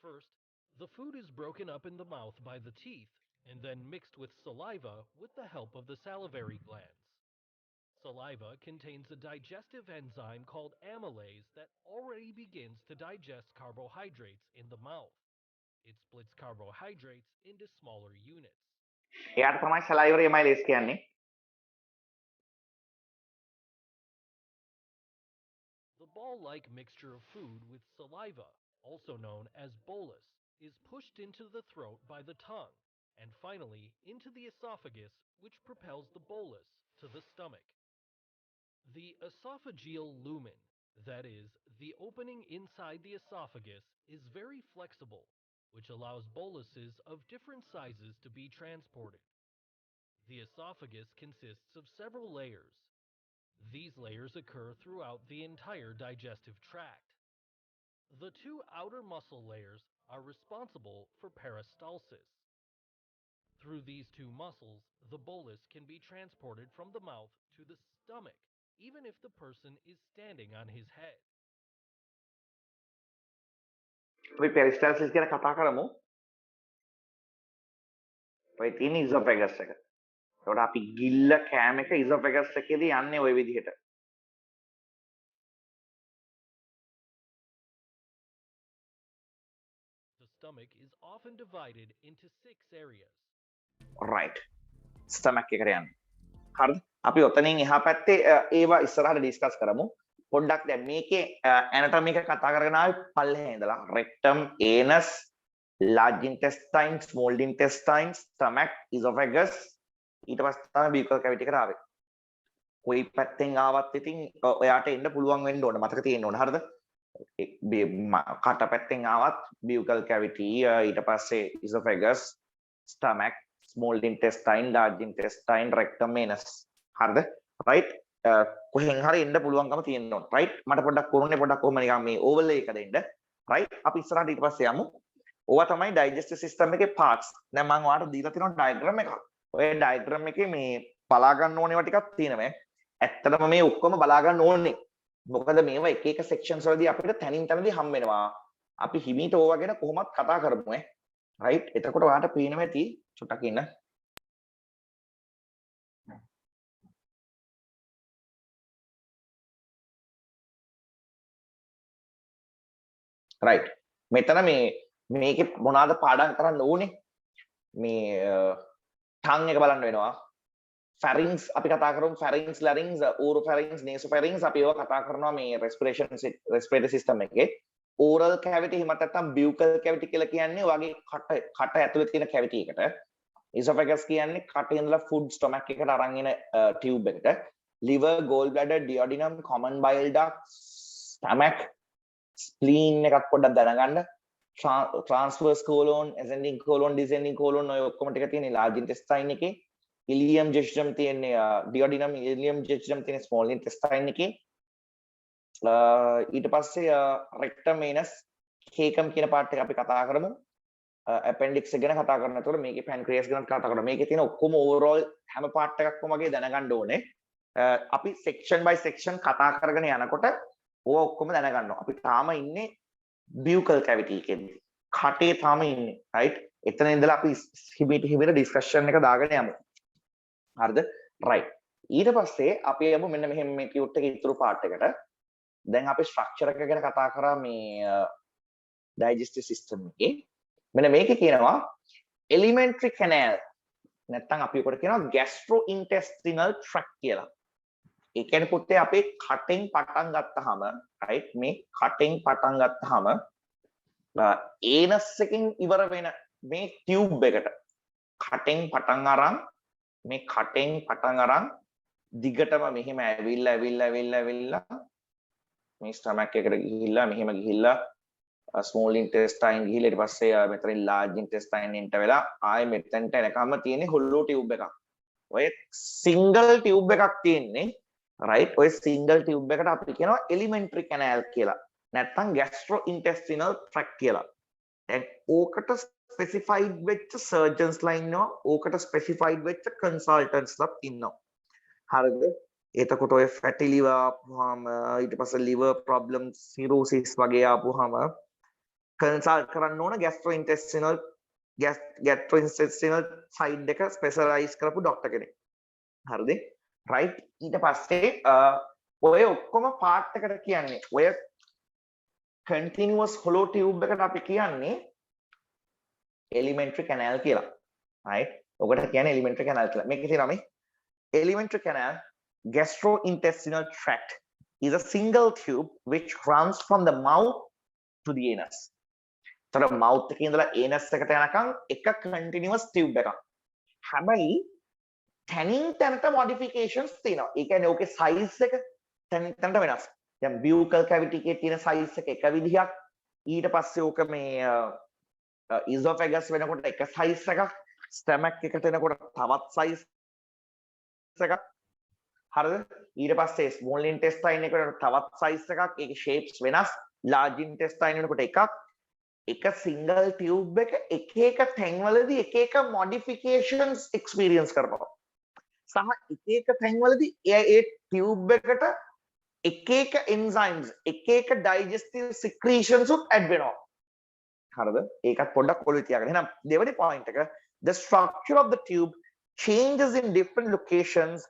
First, the food is broken up in the mouth by the teeth and then mixed with saliva with the help of the salivary glands. Saliva contains a digestive enzyme called amylase that already begins to digest carbohydrates in the mouth. It splits carbohydrates into smaller units. එයාට තමයි salivary amylase කියන්නේ. The ball-like mixture of food with saliva, also known as bolus, is pushed into the throat by the tongue and finally into the esophagus, which propels the bolus to the stomach. The esophageal lumen, that is, the opening inside the esophagus, is very flexible, which allows boluses of different sizes to be transported. The esophagus consists of several layers. These layers occur throughout the entire digestive tract. The two outer muscle layers are responsible for peristalsis. Through these two muscles, the bolus can be transported from the mouth to the stomach, even if the person is standing on his head. අපි peristalsis ගැන කතා කරමු. ඔය තියෙන esophagus එක. ඒකට අපි ගිල්ල කෑම එක esophagus එකේදී යන්නේ ওই විදිහට. The stomach is often divided into 6 areas. right. stomach එකට යන්නේ. හරිද? අපි ඔතනින් එහා පැත්තේ ඒවා ඉස්සරහට ඩිස්කස් කරමු. පොඩ්ඩක් දැන් මේකේ anatomy එක කතා කරගෙන ආවේ පල්ලෙහා ඉඳලා rectum, anus, large intestine, small intestine, stomach, esophagus ඊට පස්සේ තමයි buccal cavity එකට ආවේ. කොයි පැත්තෙන් ආවත් ඉතින් ඔයාට එන්න පුළුවන් වෙන්න ඕන. මතක තියෙන්න ඕන. හරිද? කට පැත්තෙන් ආවත් buccal cavity ඊට පස්සේ esophagus, stomach, small intestine, large intestine, rectum, anus. හරිද? right? කොහෙන් හරි එන්න පුළුවන්කම තියෙන්න ඕන. right? මට පොඩ්ඩක් කරුණේ පොඩ්ඩක් කොහොම නිකන් මේ overlay එක දෙන්න. right? අපි ඉස්සරහට ඊට පස්සේ යමු. ඕවා තමයි digestive system එකේ parts. දැන් මම ඔයාලට දීලා තියෙනවා diagram එකක්. ඔය diagram එකේ මේ බලා ගන්න ඕනේවා ටිකක් තියෙනවා. ඇත්තටම මේ ඔක්කොම බලා ගන්න ඕනේ. මොකද මේවා එක එක sections වලදී අපිට තනින් තනදී හම් වෙනවා. අපි හිමීට ඕවා ගැන කොහොමත් කතා කරමු ඈ. right? එතකොට ඔයාලට පේනවා ඇති චුට්ටක් ඉන්න. right. මෙතන මේකේ මොනවාද පාඩම් කරන්න ඕනේ? මේ tongue එක බලන්න වෙනවා. pharynx අපි කතා කරමු pharynx, larynx, oropharynx, nasopharynx අපි ඒවා කතා කරනවා මේ respiratory system එකේ. oral cavity හිමත් නැත්නම් buccal cavity කියලා කියන්නේ ඔයගේ කට ඇතුලේ තියෙන cavity එකට. esophagus කියන්නේ කටේ ඉඳලා food stomach එකට අරන් එන tube එකට. liver, gallbladder, duodenum, common bile duct, stomach, spleen එකක් පොඩ්ඩක් දැනගන්න. transverse colon, ascending colon, descending colon ඔය ඔක්කොම ටික තියෙන large intestine එකේ. ileum jejunum තියෙන්නේ duodenum, ileum jejunum තියෙන small intestine එකේ. ඊට පස්සේ rectum, anus, cecum කියන part එක අපි කතා කරමු. appendix එක ගැන කතා කරනකොට මේකේ pancreas ගැන කතා කරනවා. මේකේ තියෙන ඔක්කොම overall හැම part එකක්ම වගේ දැනගන්න ඕනේ. අපි section by section කතා කරගෙන යනකොට ඕව ඔක්කොම දැනගන්නවා. අපි තාම ඉන්නේ buccal cavity එකේදී. කටේ තාම ඉන්නේ. right? එතන ඉඳලා අපි හිමීට discussion එක දාගෙන යමු. හරිද? right. ඊට පස්සේ අපි යමු මෙන්න මෙහෙම මේ cute එකේ ඉතුරු part එකට. දැන් අපි structure එක ගැන කතා කරා මේ digestive system එකේ. මෙන්න මේකේ කියනවා alimentary canal. නැත්නම් අපි උකට කියනවා gastrointestinal tract කියලා. ඒ කියන්නේ පුතේ අපේ කටෙන් පටන් ගත්තාම right මේ කටෙන් පටන් ගත්තාම ඒනස් එකකින් ඉවර වෙන මේ ටියුබ් එකට කටෙන් පටන් අරන් මේ කටෙන් පටන් අරන් දිගටම මෙහෙම ඇවිල්ලා මේ ස්ටමක් එකට ගිහිල්ලා මෙහෙම ගිහිල්ලා ස්මෝල් ඉන්ටෙස්ටයින් ගිහිල්ලා ඊට පස්සේ මෙතනින් ලාර්ජ් ඉන්ටෙස්ටයින් එන්ට වෙලා ආයෙ මෙතනට එනකම්ම තියෙන්නේ හොල්ලෝ ටියුබ් එකක්. ඔය සිංගල් ටියුබ් එකක් තියෙන්නේ right ඔය සිංගල් ටියුබ් එකට අපි කියනවා එලිමෙන්ටරි කැනල් කියලා. නැත්නම් ගැස්ට්‍රෝ ඉන්ටෙස්ටිනල් ට්‍රැක්ට් කියලා. දැන් ඕකට ස්පෙસિෆයිඩ් වෙච්ච සර්ජන්ස්ලා ඉන්නවා. ඕකට ස්පෙસિෆයිඩ් වෙච්ච කන්සල්ටන්ට්ස්ලා ඉන්නවා. හරිද? එතකොට ඔය ෆැටි ලිවර් ආපුවාම ඊට පස්සේ ලිවර් ප්‍රොබ්ලම්ස් සිරෝසිස් වගේ ආපුවාම කන්සල්ට් කරන්න ඕන ගැස්ට්‍රෝඉන්ටෙස්ටිනල් සයිඩ් එක ස්පෙෂලායිස් කරපු ડોක්ටර් කෙනෙක්. හරිද? රයිට්. ඊට පස්සේ ඔය ඔක්කොම පාර්ට් එකට කියන්නේ ඔය continuous hollow tube එකට අපි කියන්නේ elementary canal කියලා. right? ඔකට කියන්නේ elementary canal කියලා. මේකේ තියෙනවා මේ elementary canal gastrointestinal tract is a single tube which runs from the mouth to the anus. So mouth එකේ ඉඳලා anus එකට යනකම් එක continuous tube එකක්. හැබැයි තනින් තනට modifications තියෙනවා. ඒ කියන්නේ ඕකේ size එක තනින් තනට වෙනස්. දැන් buccal cavity එකේ තියෙන size එක එක විදිහක්. ඊට පස්සේ ඕක මේ esophagus වෙනකොට එක size එකක්. stomach එකට එනකොට තවත් size එකක්. හරිද? ඊට පස්සේ small intestine එකට තවත් size එකක්. ඒකේ shapes වෙනස්. large intestine වෙනකොට එකක්. එක single tube එක එක තැන්වලදී එක modifications experience කරනවා. සහ එක තැන්වලදී ඒ tube එකට එක enzymes එක digestive secretions උත් add වෙනවා. හරිද? ඒකත් පොඩ්ඩක් ඔළුවේ තියාගන්න. එහෙනම් දෙවෙනි point එක the structure of the tube changes in different locations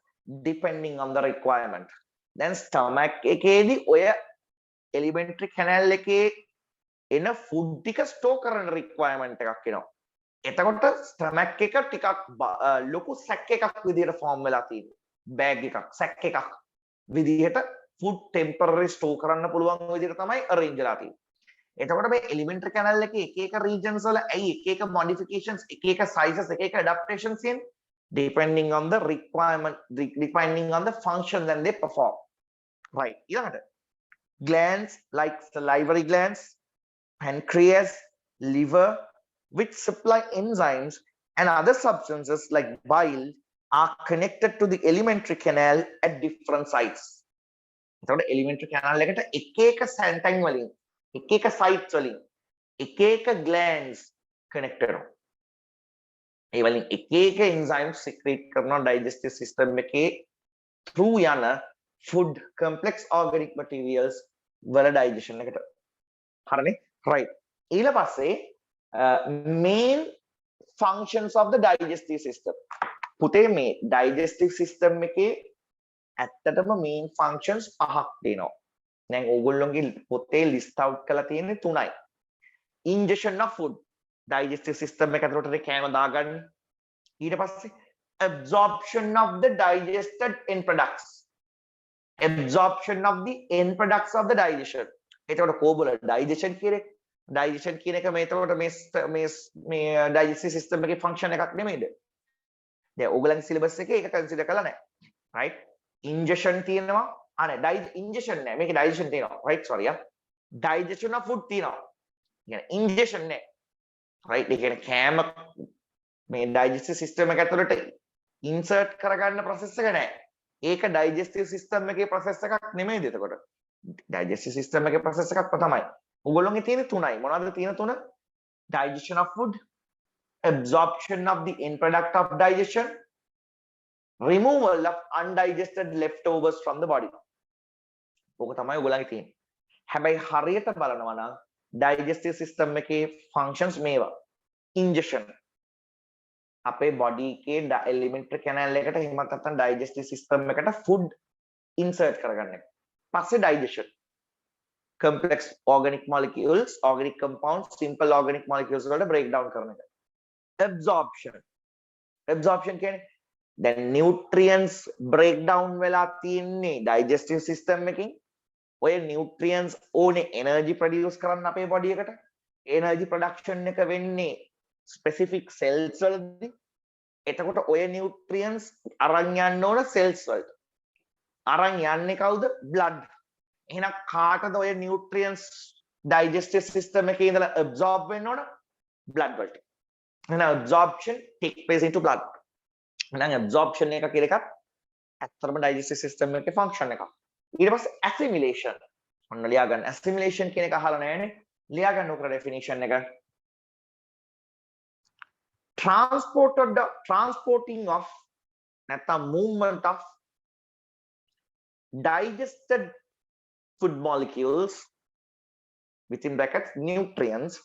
depending on the requirement. Then stomach එකේදී ඔය elementary canal එකේ එන food ටික store කරන requirement එකක් එනවා. එතකොට stomach එක ටිකක් ලොකු sack එකක් විදිහට form වෙලා තියෙනවා. bag එකක් sack එකක් විදිහට food temporary store කරන්න පුළුවන් විදිහට තමයි arrange වෙලා තියෙන්නේ. එතකොට මේ elementary canal එකේ එක regions වල ඇයි එක modifications එක sizes එක adaptations තියෙන්නේ depending on the requirement depending on the function that they perform. Right. ඊළඟට glands like salivary glands, pancreas, liver, which supply enzymes and other substances like bile are connected to the elementary canal at different sites. එතකොට elementary canal එකට එක සැන්ටයින් වලින් එක sites වලින් එක glands connected වෙනවා. ඒ වලින් එක enzymes secrete කරනවා digestive system එකේ through යන food complex organic materials වල digestion එකට. හරිනේ? right. ඊළ පස්සේ main functions of the digestive system. පුතේ මේ digestive system එකේ ඇත්තටම main functions පහක් තියෙනවා. දැන් ඕගොල්ලෝගේ පොතේ list out කරලා තියෙන්නේ 3යි. ingestion of food digestive system එක ඇතුළට කෑම දාගන්න. ඊට පස්සේ absorption of the digested end products. absorption of the end products of the digestion. එතකොට කොහොමද digestion කියන්නේ? digestion කියන එක මේ එතකොට මේ digestive system එකේ function එකක් නෙමෙයිද? දැන් ඕගොල්ලන්ගේ syllabus එකේ ඒක consider කරලා නැහැ. right? ingestion තියෙනවා. ingestion නෑ. මේකේ digestion තියෙනවා. right? sorry. digestion of food තියෙනවා. කියන්නේ ingestion නෑ. right? ඒ කියන්නේ කෑම මේ digestive system එක ඇතුළට insert කරගන්න process එක නෑ. ඒක digestive system එකේ process එකක් නෙමෙයිද එතකොට? digestive system එකේ process එකක් තමයි. ඔයගොල්ලෝගේ තියෙන 3යි. මොනවද තියෙන 3? digestion of food, absorption of the end product of digestion, removal of undigested leftovers from the body. ඕක තමයි ඔයගොල්ලන්ගේ තියෙන්නේ. හැබැයි හරියට බලනවා නම් digestive system එකේ functions මේවා. ingestion අපේ body එකේ elementary canal එකට එහෙමත් නැත්නම් digestive system එකට food insert කරගන්න එක. පස්සේ digestion. complex organic molecules, organic compounds, simple organic molecules වලට break down කරන එක. absorption කියන්නේ දැන් නියුට්‍රියන්ස් බ්‍රේක් ඩවුන් වෙලා තියෙන්නේ ඩයිජෙස්ටිව් සිස්ටම් එකකින්. ඔය නියුට්‍රියන්ස් ඕනේ එනර්ජි ප්‍රොඩියුස් කරන්න අපේ බොඩි එකට. එනර්ජි ප්‍රොඩක්ෂන් එක වෙන්නේ ස්පෙસિෆික් සෙල්ස් වලදී. එතකොට ඔය නියුට්‍රියන්ස් අරන් යන්න ඕන සෙල්ස් වලට. අරන් යන්නේ කවුද? බ්ලඩ්. එහෙනම් කාටද ඔය නියුට්‍රියන්ස් ඩයිජෙස්ටිව් සිස්ටම් එකේ ඉඳලා ඇබ්සෝබ් වෙන්න ඕන? බ්ලඩ් වලට. එහෙනම් absorption take place into blood. එහෙනම් absorption එක කියලා එකක් ඇත්තටම ඩයිජෙස්ටිව් සිස්ටම් එකේ ෆන්ක්ෂන් එකක්. ඊට පස්සේ assimilation. ඔන්න ලියා ගන්න. assimilation කියන එක අහලා නැහැනේ. ලියා ගන්න උකර definition එක. transporting of නැත්නම් movement of digested food molecules within brackets nutrients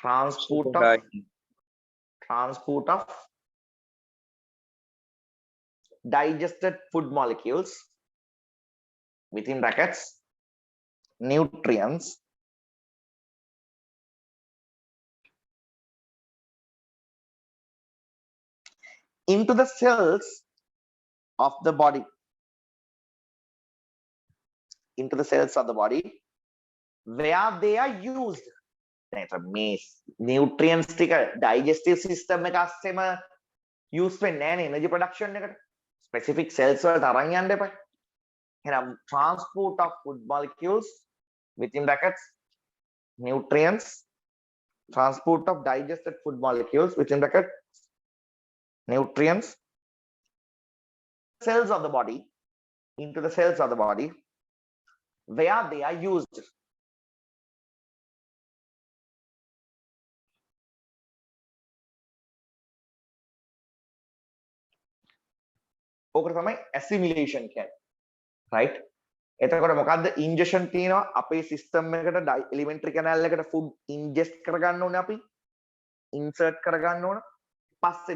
transport of digested food molecules within brackets nutrients into the cells of the body where they are used. මේ නියුට්‍රියන්ස් ටික ඩයිජෙස්ටිව් සිස්ටම් එක අස්සෙම යූස් වෙන්නේ නැහැ නේ energy production එකට. Specific cells වලට අරන් යන්න එපා. එහෙනම් transport of food molecules within brackets nutrients, transport of digested food molecules within brackets nutrients cells of the body into the cells of the body where they are used. ඕකට තමයි assimilation කියන්නේ. right? එතකොට මොකද්ද ingestion තියෙනවා අපේ system එකට elementary canal එකට food ingest කරගන්න ඕනේ අපි. insert කරගන්න ඕන. පස්සේ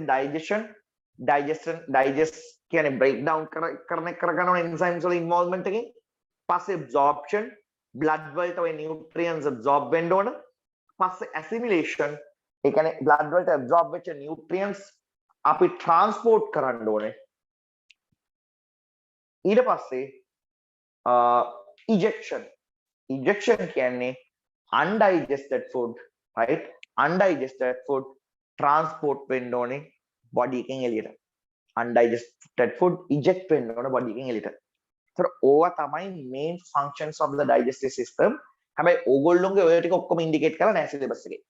digest කියන්නේ break down කරගන්න ඕනේ enzymes වල involvement එකකින්. පස්සේ absorption blood වලට ඔය nutrients absorb වෙන්න ඕන. පස්සේ assimilation ඒ කියන්නේ blood වලට absorb වෙච්ච nutrients අපි transport කරන්න ඕනේ. ඊට පස්සේ ejection කියන්නේ undigested food, right? undigested food transport වෙන්න ඕනේ body එකෙන් එළියට. undigested food eject වෙන්න ඕනේ body එකෙන් එළියට. ඒතර ඕවා තමයි main functions of the digestive system. හැබැයි ඕගොල්ලෝගේ ඔය ටික ඔක්කොම indicate කරලා නැහැ syllabus එකේ.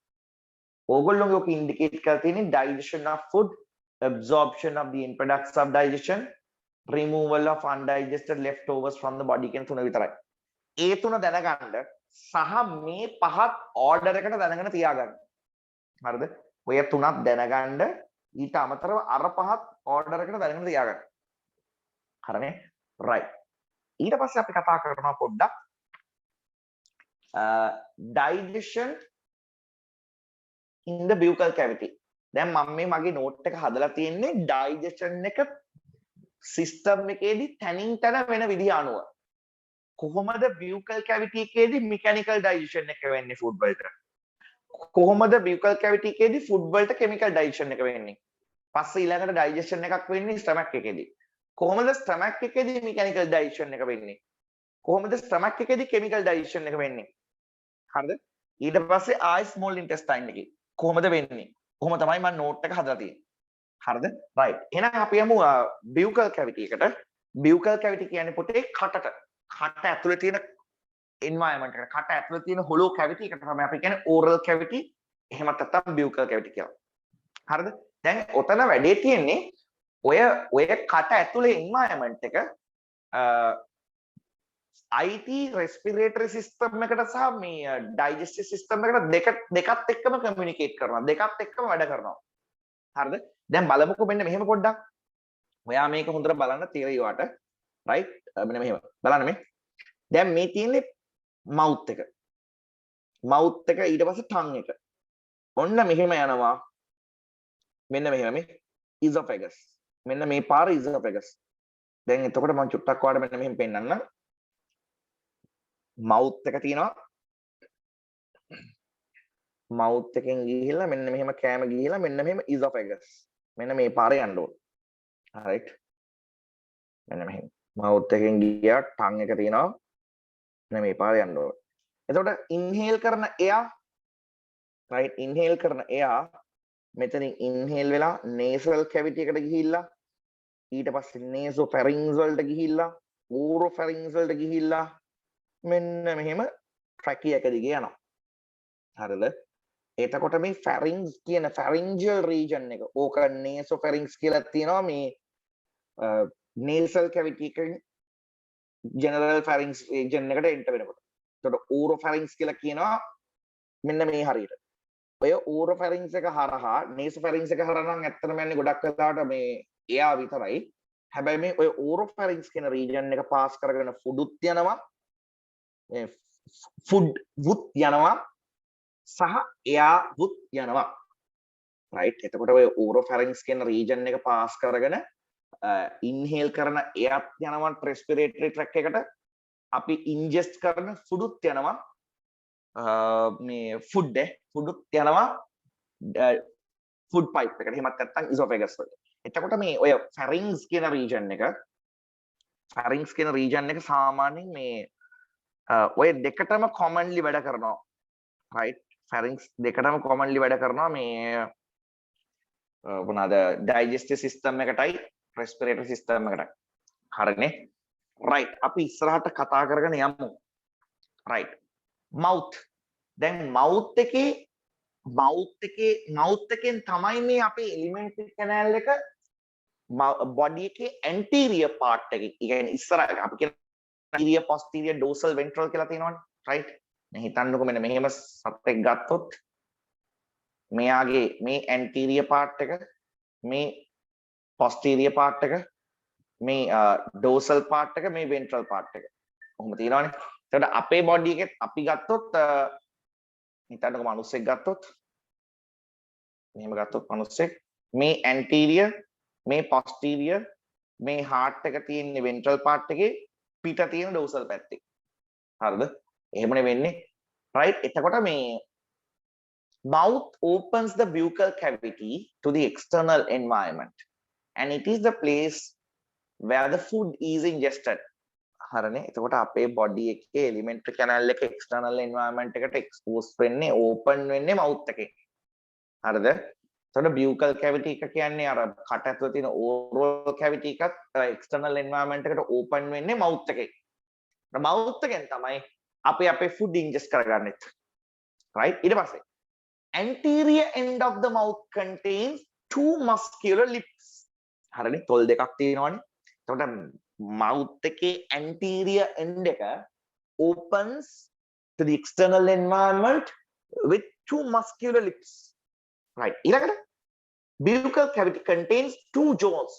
ඕගොල්ලෝගේ ඔක indicate කරලා තියෙන්නේ digestion of food, absorption of the end products of digestion, removal of undigested leftovers from the body කියන තුන විතරයි. ඒ තුන දැනගන්න සහ මේ පහත් order එකට දැනගෙන තියාගන්න. හරිද? ඔය තුනක් දැනගන්න ඊට අමතරව අර පහත් order එකට දැනගෙන තියාගන්න. හරිනේ? right. ඊට පස්සේ අපි කතා කරනවා පොඩ්ඩක් digestion in the buccal cavity. දැන් මම මේ මගේ note එක හදලා තියෙන්නේ digestion එක system එකේදී තනින් තන වෙන විදිහ අනුව. කොහොමද buccal cavity එකේදී mechanical digestion එක වෙන්නේ food වලට? කොහොමද buccal cavity එකේදී food වලට chemical digestion එක වෙන්නේ? පස්සේ ඊළඟට digestion එකක් වෙන්නේ stomach එකේදී. කොහොමද stomach එකේදී mechanical digestion එක වෙන්නේ? කොහොමද stomach එකේදී chemical digestion එක වෙන්නේ? හරිද? ඊට පස්සේ ආයි small intestine එකේ කොහොමද වෙන්නේ? කොහොම තමයි මම note එක හදලා තියෙන්නේ. හරිද? right. එහෙනම් අපි යමු buccal cavity එකට. buccal cavity කියන්නේ පොතේ කට ඇතුලේ තියෙන environment එක. කට ඇතුලේ තියෙන hollow cavity එකට තමයි අපි කියන්නේ oral cavity. එහෙමත් නැත්නම් buccal cavity කියලා. හරිද? දැන් ඔතන වැඩේ තියෙන්නේ ඔය කට ඇතුලේ environment එක IT respiratory system එකට සහ මේ digestive system එකට දෙකත් එක්කම communicate කරනවා. දෙකත් එක්කම වැඩ කරනවා. හරිද? දැන් බලමුකෝ මෙන්න මෙහෙම පොඩ්ඩක්. ඔයා මේක හොඳට බලන්න තේරෙයිවාට. right? මෙන්න මෙහෙම. බලන්න මේ. දැන් මේ තියෙන්නේ mouth එක. mouth එක ඊට පස්සේ tongue එක. ඔන්න මෙහෙම යනවා. මෙන්න මෙහෙම මේ esophagus. මෙන්න මේ පාර esophagus. දැන් එතකොට මම චුට්ටක් ඔයාලට මෙන්න මෙහෙම පෙන්නන්නම්. mouth එක තියෙනවා. මවුත් එකෙන් ගිහිල්ලා මෙන්න මෙහෙම කෑම ගිහිල්ලා මෙන්න මෙහෙම ඉසොෆැගස් මෙන්න මේ පාරේ යන්න ඕන. right මෙන්න මෙහෙම මවුත් එකෙන් ගියා ටන් එක තියෙනවා මෙන්න මේ පාරේ යන්න ඕන. එතකොට ඉන්හේල් කරන එයා right ඉන්හේල් කරන එයා මෙතනින් ඉන්හේල් වෙලා නේසල් කැවිටි එකට ගිහිල්ලා ඊට පස්සේ නේසෝෆැරින්ග්ස් වලට ගිහිල්ලා ඕරෝෆැරින්ග්ස් වලට ගිහිල්ලා මෙන්න මෙහෙම ට්‍රැකිය එක දිගේ යනවා. හරිද? එතකොට මේ ෆැරින්ග්ස් කියන ෆැරින්ජල් රීජන් එක ඕක නේසෝෆැරින්ග්ස් කියලා තියෙනවා මේ නේසල් කැවිටි එකෙන් ජෙනරල් ෆැරින්ග්ස් රීජන් එකට එන්ටර් වෙනකොට. එතකොට ඕරෝෆැරින්ග්ස් කියලා කියනවා මෙන්න මේ හරියට. ඔය ඕරෝෆැරින්ග්ස් එක හරහා නේසෝෆැරින්ග්ස් එක හරහා නම් ඇත්තටම යන්නේ ගොඩක් වෙලාවට මේ එයා විතරයි. හැබැයි මේ ඔය ඕරෝෆැරින්ග්ස් කියන රීජන් එක පාස් කරගෙන ෆුඩුත් යනවා ෆුඩ් වුත් යනවා සහ එයා වුත් යනවා. රයිට් එතකොට ඔය ඕරෝෆැරින්ග්ස් කියන රීජන් එක පාස් කරගෙන ඉන්හේල් කරන එයත් යනවා රෙස්පිරේටරි ට්‍රැක් එකට අපි ඉන්ජෙස්ට් කරන ෆුඩුත් යනවා මේ ෆුඩ් ෆුඩුත් යනවා ෆුඩ් පයිප් එකට. එහෙමත් නැත්නම් ඉසොෆැගස් වලට. එතකොට මේ ඔය ෆැරින්ග්ස් කියන රීජන් එක සාමාන්‍යයෙන් මේ ඔය දෙකටම කොමන්ලි වැඩ කරනවා. රයිට් ෆැරින්ග්ස් දෙකටම කොමන්ලි වැඩ කරනවා මේ මොනවාද ඩයිජෙස්ටිව් සිස්ටම් එකටයි රෙස්පිරේටරි සිස්ටම් එකටයි. හරිනේ. රයිට් අපි ඉස්සරහට කතා කරගෙන යමු. රයිට් මවුත් දැන් මවුත් එකෙන් තමයි මේ අපේ එලිමෙන්ටරි කැනල් එක බොඩි එකේ ඇන්ටීරියර් පාර්ට් එක. ඒ කියන්නේ ඉස්සර අපි කියන anterior posterior dorsal ventral කියලා තියෙනවනේ. රයිට් දැන් හිතන්නකෝ මෙන්න මෙහෙම සතෙක් ගත්තොත් මෙයාගේ මේ anterior part එක මේ posterior part එක මේ dorsal part එක මේ ventral part එක කොහොම තියෙනවනේ. එතකොට අපේ body එකෙත් අපි ගත්තොත් හිතන්නකෝ මිනිස්සෙක් ගත්තොත් මෙහෙම ගත්තොත් මිනිස්සෙක් මේ anterior මේ posterior මේ heart එක තියෙන ventral part එකේ පිට තියෙන dorsal පැත්තේ. හරිද? එහෙමනේ වෙන්නේ. right එතකොට මේ mouth opens the buccal cavity to the external environment and it is the place where the food is ingested. හරිනේ. එතකොට අපේ body එකේ elementary canal එක external environment එකට expose වෙන්නේ open වෙන්නේ mouth එකේ. හරිද? එතකොට buccal cavity එක කියන්නේ අර කට ඇතුලේ තියෙන oral cavity එකත් external environment එකට open වෙන්නේ mouth එකේ. mouth එකෙන් තමයි අපි අපේ food ingest කරගන්නෙත්. right ඊට පස්සේ anterior end of the mouth contains two muscular lips. හරිනේ තොල් දෙකක් තියෙනවනේ. එතකොට mouth එකේ anterior end එක opens to the external environment with two muscular lips. right ඊළඟට buccal cavity contains two jaws.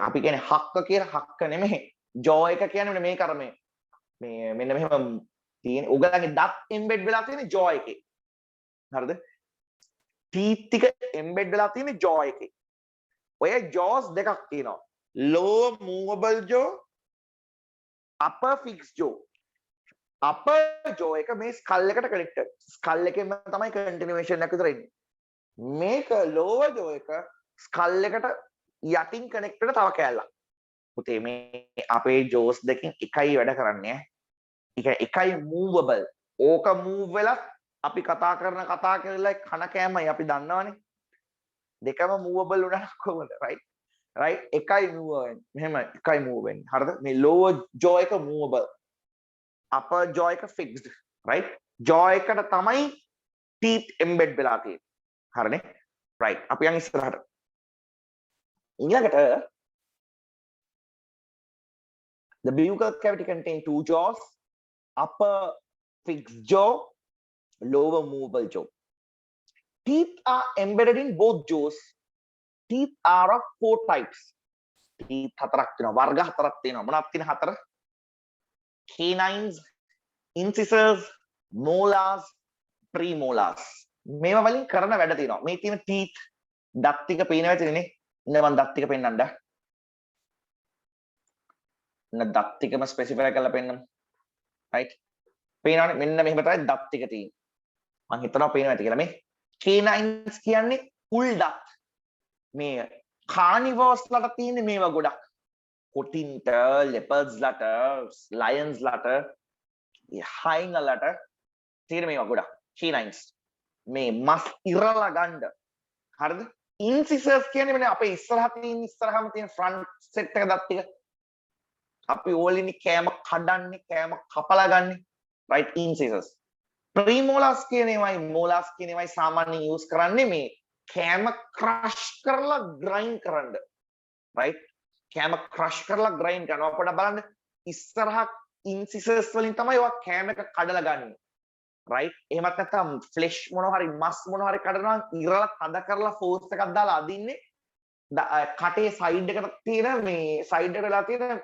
අපි කියන්නේ හක්ක කියලා හක්ක නෙමෙයි jaw එක කියන්නේ මේ කර්මය මේ මෙන්න මෙහෙම තියෙන උගලගේ දත් එම්බෙඩ් වෙලා තියෙන jaw එකේ. හරිද? teeth ටික එම්බෙඩ් වෙලා තියෙන jaw එකේ. ඔය jaws දෙකක් තියෙනවා. lower movable jaw upper fixed jaw. upper jaw එක මේ skull එකට connected. skull එකෙන්ම තමයි continuation එක විතර එන්නේ. මේක lower jaw එක skull එකට යටින් connected තව කෑල්ලක්. පුතේ මේ අපේ jaws දෙකෙන් එකයි වැඩ කරන්නේ. එකයි movable. ඕක move වෙලා අපි කතා කරලා කන කෑමයි අපි දන්නවනේ. දෙකම movable උනා කොහොමද? right එකයි move වෙන්නේ. මෙහෙම එකයි move වෙන්නේ. හරිද? මේ lower jaw එක movable. upper jaw එක fixed. right jaw එකට තමයි teeth embed වෙලා තියෙන්නේ. හරිනේ? right අපි යන් ඉස්සරහට. ඊළඟට the buccal cavity contains two jaws, upper fixed jaw, lower movable jaw. Teeth are embedded in both jaws. Teeth are of four types. Teeth හතරක් තියෙනවා. වර්ග හතරක් තියෙනවා. මොනවද තියෙන හතර? Canines, incisors, molars, premolars. මේවා වලින් කරන වැඩ තියෙනවා. මේ තියෙන teeth දත් ටික පේනවා ඇතිනේ. ඉන්න මම දත් ටික පෙන්නන්නද? දත් ටිකම ස්පෙસિෆයි කරලා පෙන්නන්න. right පේනවනේ මෙන්න මෙහෙම තමයි දත් ටික තියෙන්නේ. මම හිතනවා පේනවා ඇති කියලා. මේ canines කියන්නේ උල්දත්. මේ carnivores ලට තියෙන මේවා ගොඩක්. කොටින්ට, leopards ලට, lions ලට, hyena ලට තියෙන මේවා ගොඩක්. canines. මේ මස් ඉරලා ගන්න. හරිද? incisors කියන්නේ මේ අපේ ඉස්සරහම තියෙන front set එක දත් ටික. අපි ඕලිනි කෑම කඩන්නේ, කෑම කපලා ගන්නේ. right, incisors. ප්‍රීමෝලාස් කියන ඒවායි මෝලාස් කියන ඒවායි සාමාන්‍යයෙන් යූස් කරන්නේ මේ කෑම ක්‍රෂ් කරලා ග්‍රයින්ඩ් කරන්න. right, කෑම ක්‍රෂ් කරලා ග්‍රයින්ඩ් කරනවා. අපිට බලන්න ඉස්සරහ ඉන්සිසර්ස් වලින් තමයි ඔය කෑම එක කඩලා ගන්න. right, එහෙමත් නැත්නම් ෆ්ලෙෂ් මොනවා හරි මස් මොනවා හරි කඩනවා ඉරලා තද කරලා ෆෝස් එකක් දාලා අදින්නේ කටේ සයිඩ් එකට තියෙන මේ සයිඩ් එකට වෙලා තියෙන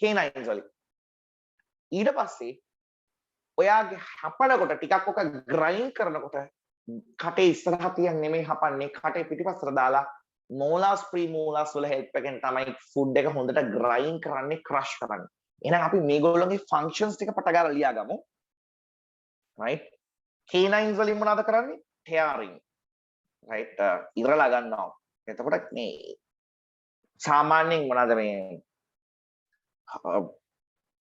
canines වලින්. ඊට පස්සේ ඔයාගේ හපනකොට ටිකක් ඔක ග්‍රයින්ඩ් කරනකොට කටේ ඉස්සරහ තියන් නෙමෙයි හපන්නේ කටේ පිටිපස්සට දාලා මෝලාස් ප්‍රීමෝලාස් වල හෙල්ප් එකෙන් තමයි ෆුඩ් එක හොඳට ග්‍රයින්ඩ් කරන්නේ ක්‍රෂ් කරන්නේ. එහෙනම් අපි මේගොල්ලෝගේ ෆන්ක්ෂන්ස් ටික පට ගාලා ලියා ගමු. right, canines වලින් මොනවද කරන්නේ? tearing. right, ඉරලා ගන්නවා. එතකොට මේ සාමාන්‍යයෙන් මොනවද මේ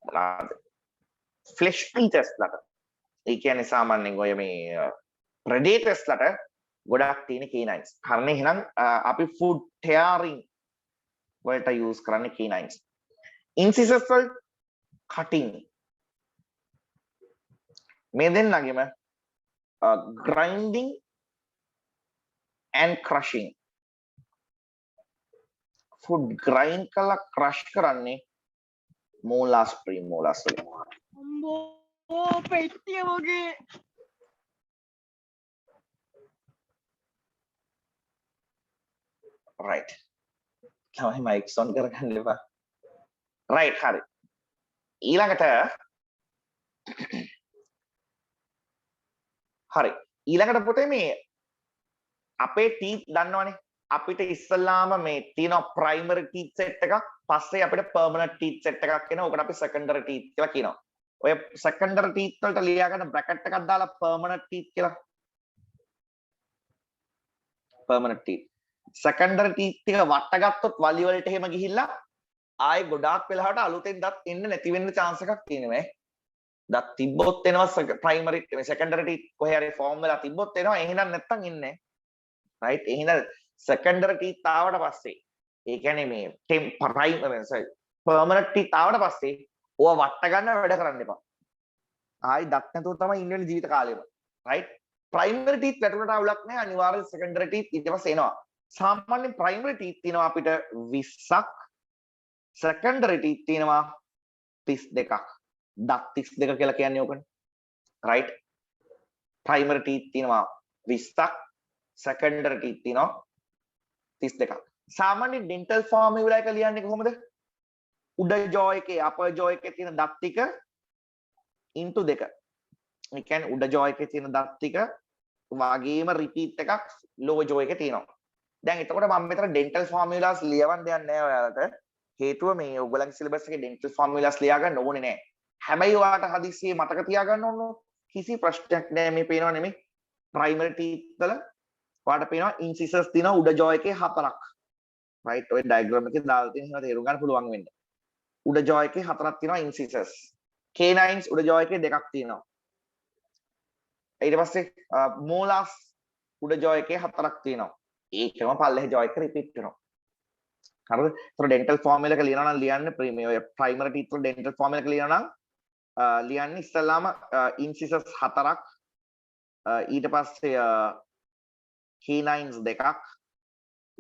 මොනවද flesh eaters ලට ඒ කියන්නේ සාමාන්‍යයෙන් ඔය මේ predators ලට ගොඩක් තියෙන canines. හරිනේ, එහෙනම් අපි food tearing වලට use කරන්නේ canines. incisors වල cutting. මේ දෙන්නගෙම grinding and crushing. food grind කරලා crush කරන්නේ molars premolars වලින්. අම්බෝ පෙට්ටිය වගේ. right, තමයි mics on කරගන්න එපා. right, හරි. ඊළඟට හරි, ඊළඟට පුතේ මේ අපේ teeth දන්නවනේ. අපිට ඉස්සල්ලාම මේ තියෙන primary teeth set එකක්, පස්සේ අපිට permanent teeth set එකක් එනවා. ඔකට අපි secondary teeth කියලා කියනවා. ඔය secondary teeth වලට ලියා ගන්න bracket එකක් දාලා permanent teeth කියලා. permanent teeth. secondary teeth ටික වට ගත්තොත් වලි වලට එහෙම ගිහිල්ලා ආයේ ගොඩාක් වෙලාවට අලුතෙන් දත් එන්න නැති වෙන්න chance එකක් තියෙනවා. දත් තිබ්බොත් එනවා primary secondary teeth කොහේ හරි form වෙලා තිබ්බොත් එනවා. එහෙනම් නැත්තම් ඉන්නේ. right, එහෙනම් secondary teeth ආවට පස්සේ ඒ කියන්නේ මේ permanent teeth ආවට පස්සේ ඕවා වට ගන්න වැඩ කරන්න එපා. ආයි දත් නැතුව තමයි ඉන්න වෙන්නේ ජීවිත කාලෙම. right, primary teeth වැටුණට අවුලක් නැහැ. අනිවාර්යෙන් secondary teeth ඊට පස්සේ එනවා. සාමාන්‍යයෙන් primary teeth තියෙනවා අපිට 20ක්. secondary teeth තියෙනවා 32ක්. දත් 32 කියලා කියන්නේ ඕකනේ. right, primary teeth තියෙනවා 20ක්. secondary teeth තියෙනවා 32ක්. සාමාන්‍ය dental formula එක ලියන්නේ කොහොමද? උඩ jaw එකේ upper jaw එකේ තියෙන දත් ටික into 2. ඒ කියන්නේ උඩ jaw එකේ තියෙන දත් ටික වගේම repeat එකක් lower jaw එකේ තියෙනවා. දැන් එතකොට මම මෙතන dental formulas ලියවන්න දෙයක් නැහැ ඔයාලට. හේතුව මේ ඔයගොල්ලන්ගේ syllabus එකේ dental formulas ලියා ගන්න ඕනේ නැහැ. හැබැයි ඔයාලට හදිස්සියේ මතක තියාගන්න ඕන කිසි ප්‍රශ්නයක් නැහැ. මේ පේනවා නෙමෙයි primary teeth වල ඔයාලට පේනවා incisors තියෙනවා උඩ jaw එකේ 4ක්. right, ඔය diagram එකේ දාලා තියෙන ඒවා තේරුම් ගන්න පුළුවන් වෙන්න. උඩ jaw එකේ 4ක් තියෙනවා incisors. canines උඩ jaw එකේ 2ක් තියෙනවා. ඊට පස්සේ molars උඩ jaw එකේ 4ක් තියෙනවා. ඒකම පල්ලෙහා jaw එක repeat වෙනවා. හරිද? ඒතර dental formula එක ලියනවා නම් ලියන්න මේ ඔය primary teeth වල dental formula එක ලියනවා නම් ලියන්නේ ඉස්සල්ලාම incisors 4ක්, ඊට පස්සේ canines 2ක්,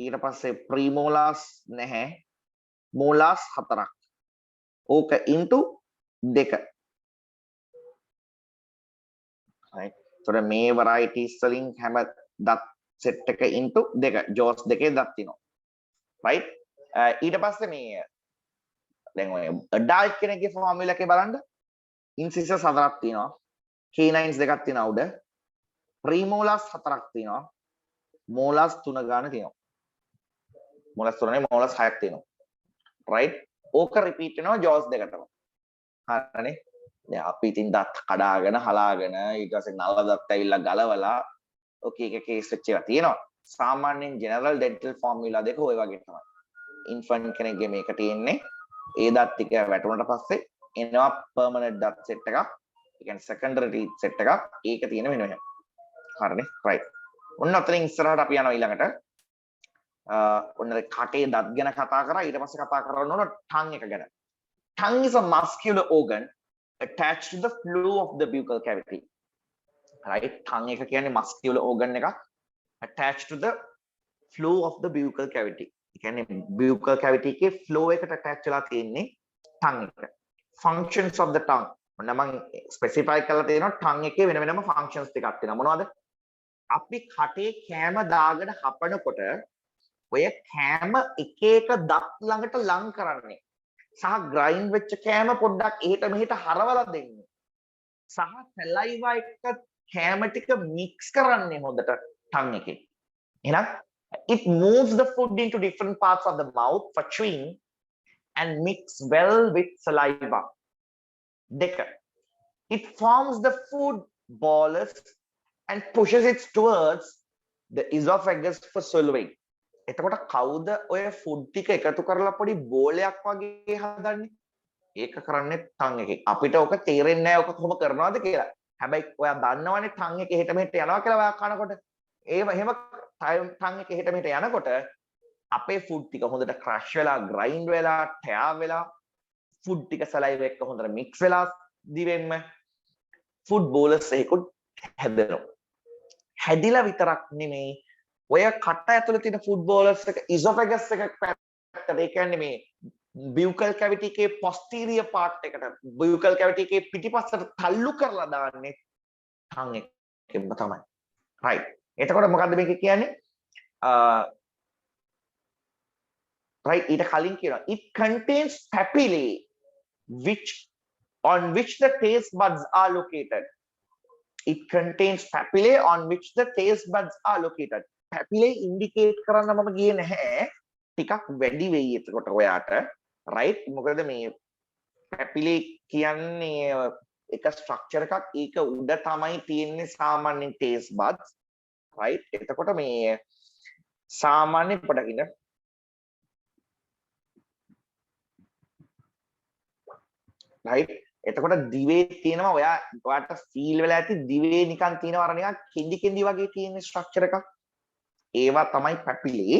ඊට පස්සේ premolars නැහැ, molars 4ක්. ඕක into 2. right, so මේ varieties වලින් හැම දත් set එක into 2 jaws දෙකේ දත් තියෙනවා. right, ඊට පස්සේ මේ දැන් ඔය adult කෙනෙක්ගේ formula එකේ බලන්න incisors 4ක් තියෙනවා, canines 2ක් තියෙනවා උඩ, premolars 4ක් තියෙනවා, molars 3 ගාන තියෙනවා. molars 3 නේ molars 6ක් තියෙනවා. right, ඕක repeat වෙනවා jaws දෙකටම. හරිනේ. දැන් අපි ඉතින් දත් කඩාගෙන හලාගෙන ඊට පස්සේ නල දත් ඇවිල්ලා ගලවලා ඔකේ එක කේස් වෙච්ච ඒවා තියෙනවා. සාමාන්‍යයෙන් ජෙනරල් ඩෙන්ටල් ෆෝමියුලා දෙක ওই වගේ තමයි. ඉන්ෆන්ට් කෙනෙක්ගේ මේක තියෙන්නේ ඒ දත් ටික වැටුණට පස්සේ එනවා පර්මනන්ට් දත් සෙට් එකක්. ඒ කියන්නේ සෙකන්ඩරි ටීත් සෙට් එකක්. ඒක තියෙන මෙන්න මෙහෙම. හරිනේ රයිට්. ඔන්න අතනින් ඉස්සරහට අපි යනවා ඊළඟට. ඔන්න කටේ දත් ගැන කතා කරා ඊට පස්සේ කතා කරන්න ඕන tongue එක ගැන. Tongue is a muscular organ attached to the floor of the buccal cavity. Right? Tongue එක කියන්නේ muscular organ එකක් attached to the floor of the buccal cavity. ඒ කියන්නේ buccal cavity එකේ floor එකට attach වෙලා තියෙන්නේ tongue එක. Functions of the tongue. ඔන්න මම specify කරලා තියෙනවා tongue එකේ වෙන වෙනම functions ටිකක් තියෙනවා. මොනවද? අපි කටේ කෑම දාගෙන හපනකොට ඔය කෑම එක එක දත් ළඟට ලං කරන්නේ. සහ ග්‍රයින්ඩ් වෙච්ච කෑම පොඩ්ඩක් එහෙට මෙහෙට හරවලා දෙන්නේ. සහ සලයිවා එක්ක කෑම ටික මික්ස් කරන්නේ හොඳට tongue එකේ. එහෙනම් it moves the food into different parts of the mouth for chewing and mix well with saliva. දෙක. It forms the food bolus and pushes it towards the esophagus for swallowing. එතකොට කවුද ඔය food ටික එකතු කරලා පොඩි බෝලයක් වගේ හදන්නේ? ඒක කරන්නේ tongue එකේ. අපිට ඔක තේරෙන්නේ නැහැ ඔක කොහොම කරනවද කියලා. හැබැයි ඔයා දන්නවනේ tongue එක එහෙට මෙහෙට යනවා කියලා ඔයා කනකොට. එහෙම tongue එක එහෙට මෙහෙට යනකොට අපේ ෆුඩ් ටික හොඳට ක්‍රෂ් වෙලා, ග්‍රයින්ඩ් වෙලා, ටැර් වෙලා ෆුඩ් ටික සලයිව එක්ක හොඳට මික්ස් වෙලා දිවෙන්න ෆුඩ් බෝලස් එකකුත් හැදෙනවා. හැදිලා විතරක් නෙමෙයි ඔය කට ඇතුලේ තියෙන ෆුඩ් බෝලස් එක ඉසොෆැගස් එක පැත්තට ඒ කියන්නේ මේ buccal cavity එකේ posterior part එකට buccal cavity එකේ පිටිපස්සට තල්ලු කරලා දාන්නේ tongue එකෙන්ම තමයි. right. එතකොට මොකද්ද මේක කියන්නේ? right ඊට කලින් කියනවා it contains papillae on which the taste buds are located. It contains papillae on which the taste buds are located. Papillae indicate කරන්න මම ගියේ නැහැ. ටිකක් වැඩි වෙයි එතකොට ඔයාට. right මොකද මේ papillae කියන්නේ එක ස්ට්‍රක්චර් එකක්. ඒක උඩ තමයි තියෙන්නේ සාමාන්‍ය taste buds. right එතකොට මේ සාමාන්‍ය පොඩකින් right එතකොට දිවේ තියෙනවා ඔයාට ෆීල් වෙලා ඇති දිවේ නිකන් තියෙනවා අර නිකන් කෙඳි වගේ තියෙන ස්ට්‍රක්චර් එකක්. ඒවා තමයි පැපිලේ.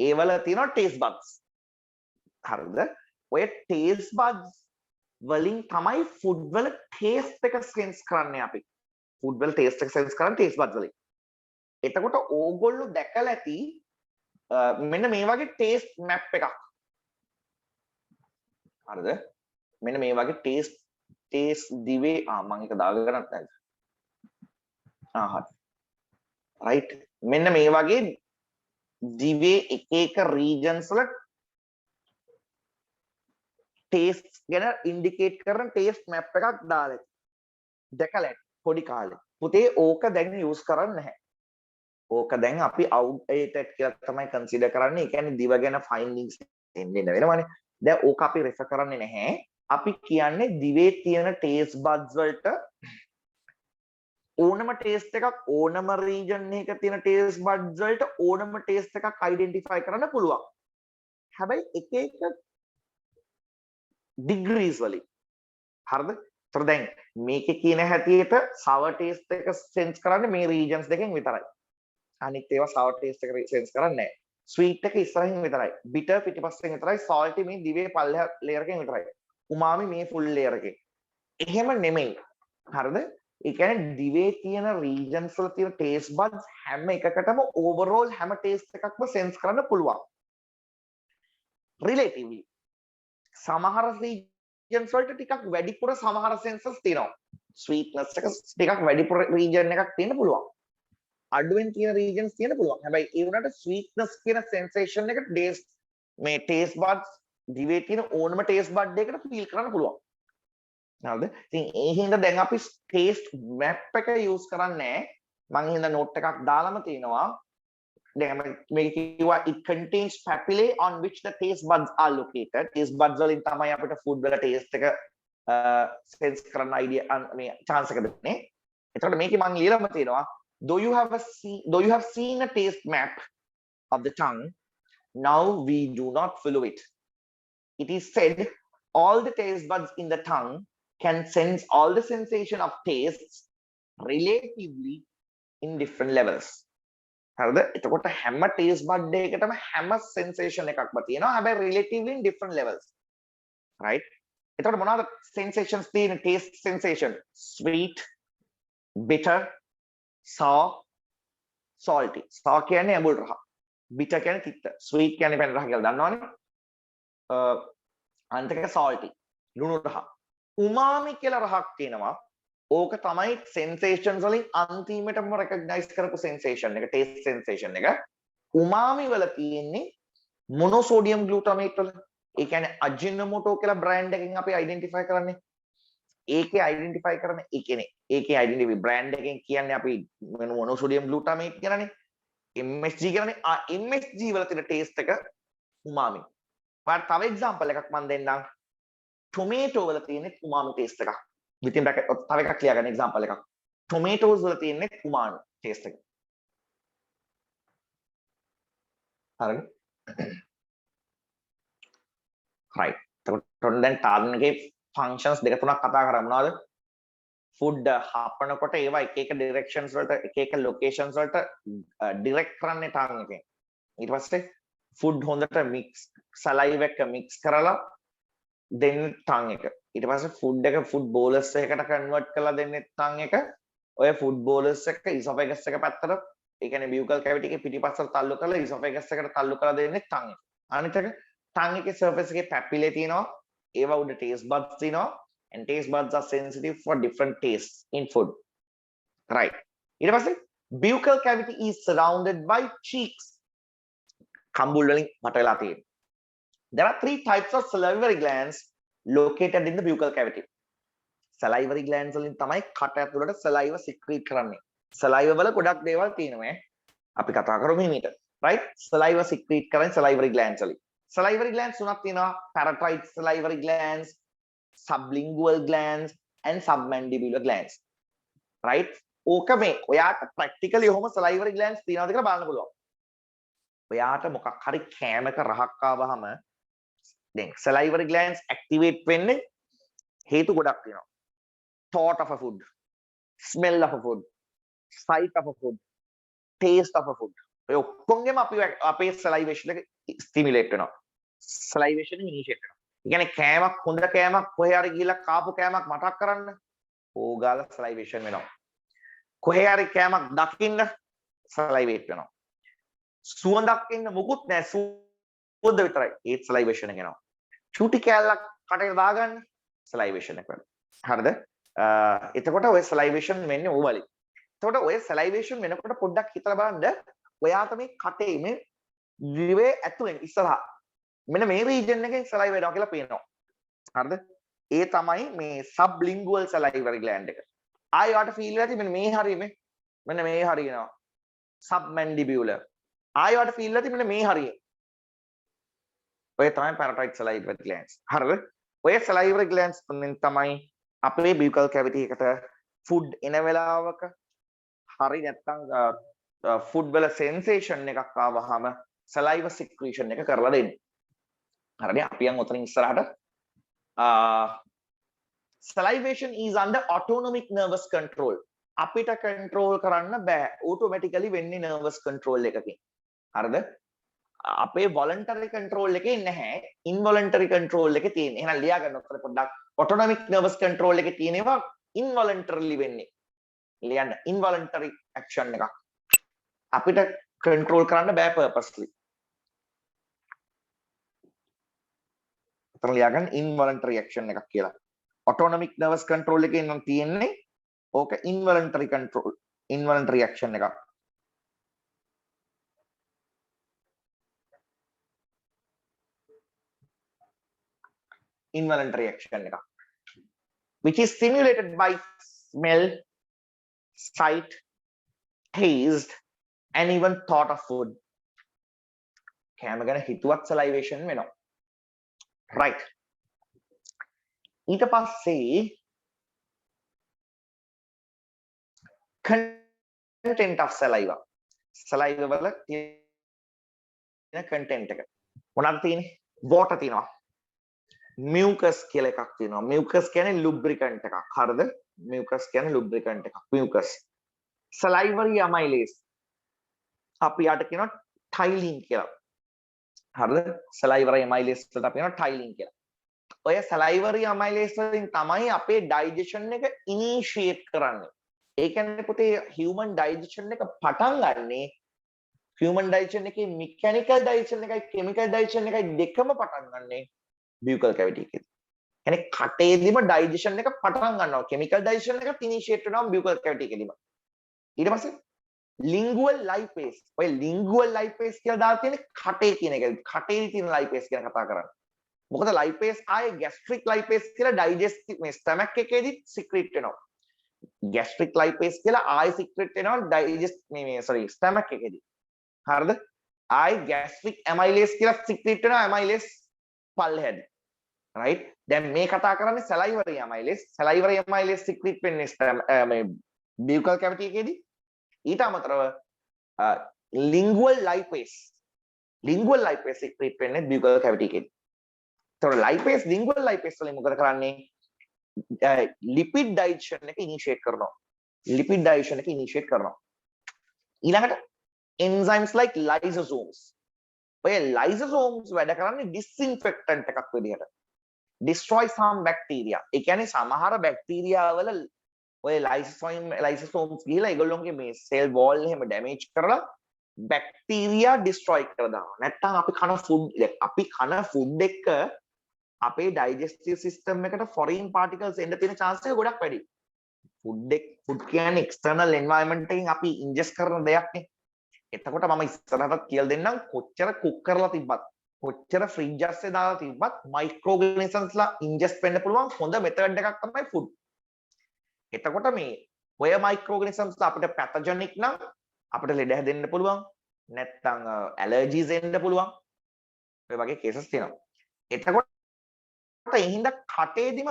ඒවල තියෙනවා ටේස්ට් බඩ්ස්. හරිද? ඔය ටේස්ට් බඩ්ස් වලින් තමයි ෆුඩ් වල ටේස්ට් එක සෙන්ස් කරන්නේ අපි. ෆුඩ් වල ටේස්ට් එක සෙන්ස් කරන්නේ ටේස්ට් බඩ්ස් වලින්. එතකොට ඕගොල්ලෝ දැකලා ඇති මෙන්න මේ වගේ ටේස්ට් මැප් එකක්. හරිද? මෙන්න මේ වගේ ටේස්ට් දිවේ මම එක දාගන්නත් නැහැ. හරි. right මෙන්න මේ වගේ දිවේ එක එක regions වල taste ගැන indicate කරන taste map එකක් දාලා දැකලා පොඩි කාලේ. පුතේ ඕක දැන් use කරන්නේ නැහැ. ඕක දැන් අපි outdated කියලා තමයි consider කරන්නේ. ඒ කියන්නේ දිව ගැන findings එන්නේ වෙනවනේ. දැන් ඕක අපි refer කරන්නේ නැහැ. අපි කියන්නේ දිවේ තියෙන taste buds වලට ඕනම taste එකක් ඕනම region එකක තියෙන taste buds වලට ඕනම taste එකක් identify කරන්න පුළුවන්. හැබැයි එක එක degrees වලින්. හරිද? ඒතර දැන් මේකේ කියන හැටියට sour taste එක sense කරන්නේ මේ regions දෙකෙන් විතරයි. අනිත් ඒවා sour taste එක sense කරන්නේ නැහැ. sweet එක ඉස්සරහින් විතරයි. bitter පිටිපස්සෙන් විතරයි. salty මේ දිවේ පල්ලෙහා layer එකෙන් විතරයි. umami මේ full layer එකේ. එහෙම නෙමෙයි. හරිද? ඒ කියන්නේ දිවේ තියෙන regions වල තියෙන taste buds හැම එකකටම overall හැම taste එකක්ම sense කරන්න පුළුවන්. relatively සමහර regions වලට ටිකක් වැඩිපුර සමහර senses තියෙනවා. sweetness එක ටිකක් වැඩිපුර region එකක් තියෙන්න පුළුවන්. අඩුවෙන් තියෙන regions තියෙන්න පුළුවන්. හැබැයි ඒ වුණාට sweetness කියන sensation එක මේ taste buds දිවේ තියෙන ඕනම taste bud එකකට feel කරන්න පුළුවන්. හරිද? ඉතින් ඒ හින්දා දැන් අපි taste map එක use කරන්නේ මම හින්දා note එකක් දාලාම තියෙනවා. දැන් මේක කිව්වා it contains papillae on which the taste buds are located. taste buds වලින් තමයි අපිට food වල taste එක sense කරන්න idea මේ chance එක දෙන්නේ. එතකොට මේකේ මම ලියලාම තියෙනවා though you have seen a taste map of the tongue, now we do not follow it. It is said all the taste buds in the tongue can sense all the sensation of tastes relatively in different levels. හරිද? එතකොට හැම taste bud එකකටම හැම sensation එකක්ම තියෙනවා. හැබැයි relatively in different levels. Right? එතකොට මොනවාද sensations තියෙන taste sensation? Sweet, bitter, sour, salty. sour කියන්නේ ඇඹුල් රහ. bitter කියන්නේ තිත්ත. sweet කියන්නේ පැණි රහ කියලා දන්නවනේ. අන්තික salty. ලුණු රහ. umami කියලා රහක් තියෙනවා. ඕක තමයි sensations වලින් අන්තිමටම recognize කරපු sensation එක, taste sensation එක. umami වල තියෙන්නේ monosodium glutamate වල. ඒ කියන්නේ Ajinomoto කියලා brand එකකින් අපි identify කරන්නේ. ඒකේ identify කරන ඒ කියන්නේ ඒකේ identify brand එකෙන් කියන්නේ අපි monosodium glutamate කියලානේ. MSG කියලානේ. MSG වල තියෙන taste එක umami. මම තව example එකක් මම දෙන්නම්. tomato වල තියෙන umami taste එකක්. within bracket තව එකක් ලියා ගන්න example එකක්. tomatoes වල තියෙන umami taste එක. හරිද? right. එතකොට දැන් ටාර්ගන් එකේ functions දෙක තුනක් කතා කරා මොනවද? food හපනකොට ඒවා එක එක directions වලට එක එක locations වලට direct කරන්නේ ටාර්ගන් එකෙන්. ඊට පස්සේ food හොඳට mix saliva එක mix කරලා දෙන්නේ tongue එක. ඊට පස්සේ food එක food bolus එකකට convert කරලා දෙන්නේ tongue එක. ඔය food bolus එක esophagus එක පැත්තට ඒ කියන්නේ buccal cavity එකේ පිටිපස්සට තල්ලු කරලා esophagus එකට තල්ලු කරලා දෙන්නේ tongue එක. අනිත් එක tongue එකේ surface එකේ papillae තියෙනවා. ඒවා උඩ taste buds තියෙනවා. And taste buds are sensitive for different tastes in food. Right. ඊට පස්සේ buccal cavity is surrounded by cheeks. කම්බුල් වලින් මට වෙලා තියෙනවා. There are 3 types of salivary glands located in the buccal cavity. Salivary glands වලින් තමයි කට ඇතුළට saliva secrete කරන්නේ. saliva වල ගොඩක් දේවල් තියෙනවා. අපි කතා කරමු හිමීට. Right? Saliva secrete කරන්නේ salivary glands වලින්. Salivary glands තුනක් තියෙනවා. Parotid salivary glands, sublingual glands and submandibular glands. Right? ඕක මේ ඔයාට practically ඔහොම salivary glands තියෙනවද කියලා බලන්න පුළුවන්. ඔයාට මොකක් හරි කෑමක රහක් ආවහම දැන් salivary glands activate වෙන්නේ හේතු ගොඩක් තියෙනවා. thought of a food, smell of a food, sight of a food, taste of a food. ඔය ඔක්කොගෙම අපි අපේ salivation එක stimulate වෙනවා. salivation initiate වෙනවා. ඒ කියන්නේ කෑමක් හොඳ කෑමක් කොහේ හරි ගිහලා කාපු කෑමක් මතක් කරන්න ඕගාල salivation වෙනවා. කොහේ හරි කෑමක් දකින්න salivate වෙනවා. සුවඳක් එන්න මුකුත් නැහැ සුවඳ විතරයි ඒත් salivation එක එනවා. චූටි කෑල්ලක් කටේ දාගන්න salivation එක වෙනවා. හරිද? එතකොට ඔය salivation වෙන්නේ ඕවලින්. එතකොට ඔය salivation වෙනකොට පොඩ්ඩක් හිතලා බලන්න ඔයාට මේ කටේ මේ දිවේ ඇතුලෙන් ඉස්සරහා මෙන්න මේ region එකෙන් saliva එනවා කියලා පේනවා. හරිද? ඒ තමයි මේ sublingual salivary gland එක. ආයෙ ඔයාට feel වෙලා තියෙන්නේ මේ හරිය මෙන්න මේ හරිය එනවා. submandibular. ආයෙ ඔයාට feel වෙලා තියෙන්නේ මෙන්න මේ හරිය. ඔය තමයි parotid salivary glands. හරිද? ඔය salivary glands තුනෙන් තමයි අපේ buccal cavity එකට food එන වෙලාවක හරි නැත්තම් food වල sensation එකක් ආවහම saliva secretion එක කරලා දෙන්නේ. හරිද? අපි යන් උතරින් ඉස්සරහට salivation is under autonomic nervous control. අපිට control කරන්න බෑ. automatically වෙන්නේ nervous control එකකින්. හරිද? අපේ voluntary control එකේ නැහැ. involuntary control එකේ තියෙන්නේ. එහෙනම් ලියා ගන්න උතර පොඩ්ඩක් autonomic nervous control එකේ තියෙනවා involuntarily වෙන්නේ. ලියන්න involuntary action එකක්. අපිට control කරන්න බෑ purposely. උතර ලියා ගන්න involuntary action එකක් කියලා. autonomic nervous control එකේ නම් තියෙන්නේ ඕක involuntary control involuntary action එකක්. involuntary action එකක්. which is stimulated by smell, sight, taste and even thought of food. කෑම ගැන හිතුවත් salivation වෙනවා. right. ඊට පස්සේ content of saliva වල තියෙන content එක මොනවද තියෙන්නේ? water තියෙනවා, mucus කියලා එකක් තියෙනවා. mucus කියන්නේ lubricant එකක්. හරිද? mucus කියන්නේ lubricant එකක්. mucus. salivary amylase අපි යට කියනවා ටයිලින් කියලා. හරිද? salivary amylase වලට අපි කියනවා ටයිලින් කියලා. ඔය salivary amylase වලින් තමයි අපේ digestion එක initiate කරන්නේ. ඒ කියන්නේ පුතේ human digestion එක පටන් ගන්නේ human digestion එකේ mechanical digestion එකයි chemical digestion එකයි දෙකම පටන් ගන්නේ buccal cavity එකේ. يعني කටේදීම digestion එක පටන් ගන්නවා. chemical digestion එකත් initiate වෙනවා buccal cavity එකේදීම. ඊට පස්සේ lingual lipase. ඔය lingual lipase කියලා දාලා තියෙන්නේ කටේ කියන එක. කටේ තියෙන lipase ගැන කතා කරන්නේ. මොකද lipase ආයේ gastric lipase කියලා digestive මේ stomach එකේදී secrete වෙනවා. gastric lipase කියලා ආයේ secrete වෙනවා digest මේ sorry stomach එකේදී. හරිද? ආයේ gastric amylase කියලා secrete වෙනවා amylase පල්ලෙහාදී. right? දැන් මේ කතා කරන්නේ salivary amylase. salivary amylase secrete වෙන්නේ මේ buccal cavity එකේදී. ඊට අමතරව lingual lipase secrete වෙන්නේ buccal cavity එකේදී. ඒතකොට lipase lingual lipase වලින් මොකද කරන්නේ? lipid digestion එක initiate කරනවා. ඊළඟට enzymes like lysosomes. ඔය lysosomes වැඩ කරන්නේ disinfectant එකක් විදිහට. destroy some bacteria. ඒ කියන්නේ සමහර බැක්ටීරියා වල ඔය lysosomes ගිහලා ඒගොල්ලෝගේ මේ cell wall එහෙම damage කරලා බැක්ටීරියා destroy කරලා දානවා. නැත්තම් අපි කන food එක අපේ digestive system එකට foreign particles එන්න තියෙන chance එක ගොඩක් වැඩි. food කියන්නේ external environment එකෙන් අපි ingest කරන දෙයක් නේ. එතකොට මම ඉස්සරහට කියලා දෙන්නම් කොච්චර cook කරලා තිබ්බත් කොච්චර fridge එකේ දාලා තිබ්බත් microorganisms ලා ingest වෙන්න පුළුවන් හොඳ method එකක් තමයි food. එතකොට මේ ඔය microorganisms ලා අපිට pathogenic නම් අපිට ලෙඩ හැදෙන්න පුළුවන්. නැත්නම් allergies එන්න පුළුවන්. ඔය වගේ cases තියෙනවා. එතකොට ඒ හින්දා කටේදීම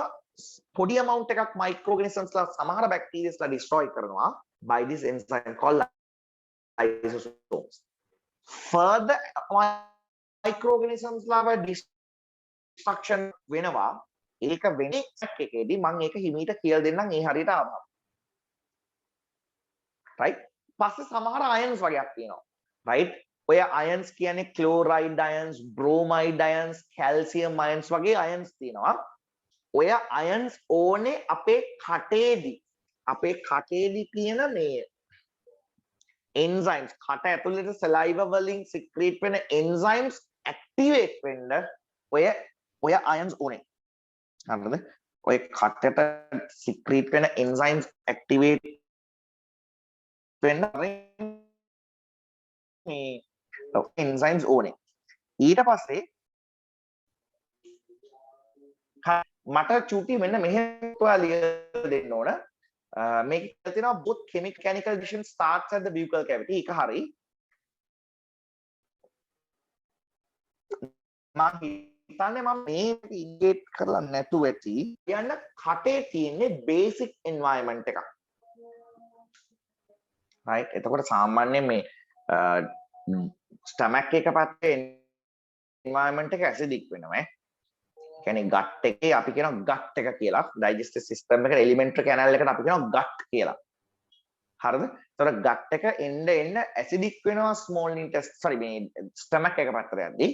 පොඩි amount එකක් microorganisms ලා සමහර bacteria ලා destroy කරනවා by this enzyme called lysosomes. Further microorganisms ලාව destruction වෙනවා. ඒක වෙන්නේ එකේදී මම ඒක හිමීට කියලා දෙන්නම් ඒ හරියට ආවම. right? පස්සේ සමහර ions වගේක් තියෙනවා. right? ඔය ions කියන්නේ chloride ions, bromide ions, calcium ions වගේ ions තියෙනවා. ඔය ions ඕනේ අපේ කටේදී තියෙන මේ enzymes කට ඇතුළේ saliva වලින් secrete වෙන enzymes activate වෙන්න ඔය ions ඕනේ. හරිද? ඔය කටට secrete වෙන enzymes activate වෙන්න මේ enzymes ඕනේ. ඊට පස්සේ මට චූටි මෙන්න මෙහෙම ඔයාලා ලියලා දෙන්න ඕන. මේක කියලා තියෙනවා both chemical division starts at the buccal cavity. ඒක හරි. මම හිතන්නේ මම මේ ඉන්ඩිකේට් කරලා නැතුව ඇති. කියන්න කටේ තියෙන්නේ basic environment එකක්. right? එතකොට සාමාන්‍යයෙන් මේ stomach එක පැත්තේ environment එක acidic වෙනවා ඈ. කියන්නේ gut එකේ අපි කියනවා gut එක කියලා. digestive system එකට elementary canal එකට අපි කියනවා gut කියලා. හරිද? එතකොට gut එක එන්න acidic වෙනවා small intestine sorry මේ stomach එක පැත්තට යද්දී.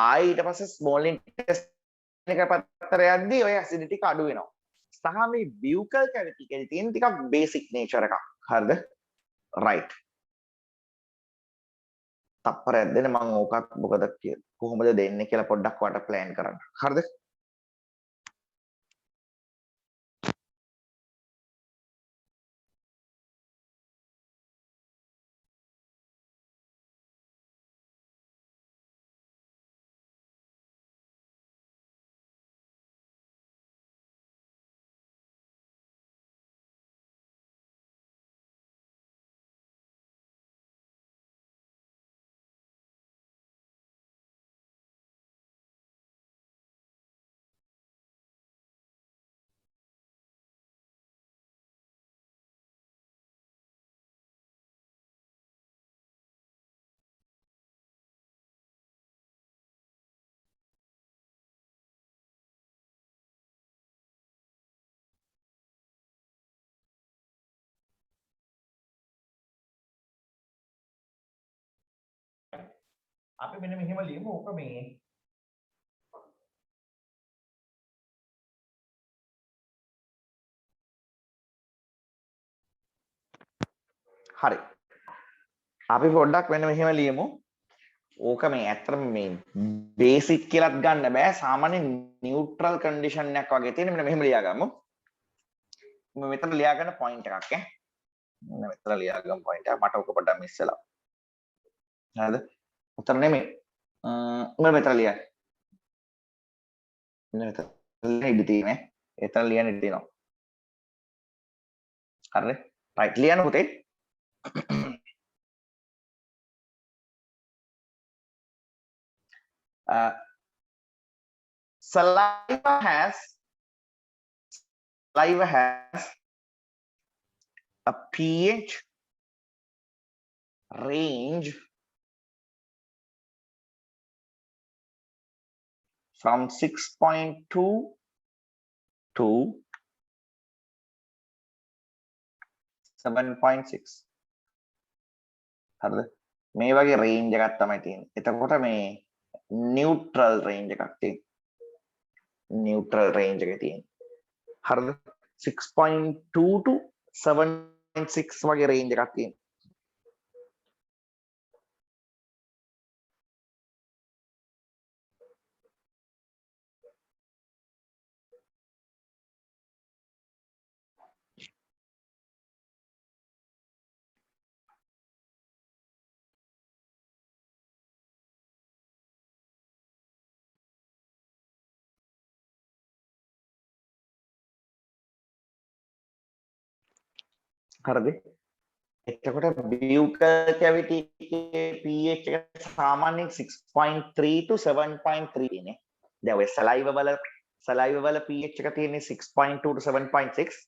ආයි ඊට පස්සේ small intestine එක පැත්තට යද්දී ඔය acidity එක අඩු වෙනවා. සහ මේ buccal cavity එකේ තියෙන ටිකක් basic nature එකක්. හරිද? right. තප්පරයක් දෙන්න මම ඕකත් මොකද කොහොමද දෙන්නේ කියලා පොඩ්ඩක් වට ප්ලෑන් කරන්න. හරිද? අපි මෙන්න මෙහෙම ලියමු ඕක මේ හරි අපි පොඩ්ඩක් වෙන මෙහෙම ලියමු ඕක මේ ඇත්තටම මේ බේසික් කියලාත් ගන්න බෑ සාමාන්‍ය නියුට්‍රල් කන්ඩිෂන් එකක් වගේ තියෙන මෙන්න මෙහෙම ලියාගමු මම මෙතන ලියා ගන්න පොයින්ට් එකක් මෙන්න මෙතන ලියා ගමු පොයින්ට් එක මට ඕක පොඩ්ඩක් මිස් වෙලා හරිද උතර නෙමෙයි මම මෙතන ලියන්න මෙන්න මෙතන ඉඳ තියෙන්නේ එතන ලියන්න ඉඳ තියෙනවා හරිද රයිට් ලියන්න පුතේ saliva has a pH range from 6.2 to 7.6 හරිද මේ වගේ රේන්ජ් එකක් තමයි තියෙන්නේ එතකොට මේ නියුට්‍රල් රේන්ජ් එකක් තියෙන්නේ නියුට්‍රල් රේන්ජ් එකේ තියෙන්නේ හරිද 6.2 to 7.6 වගේ රේන්ජ් එකක් තියෙනවා හරිද එතකොට buccal cavity එකේ pH එක සාමාන්‍යයෙන් 6.3 to 7.3 ඉන්නේ දැන් ඔය saliva වල pH එක තියෙන්නේ 6.2 to 7.6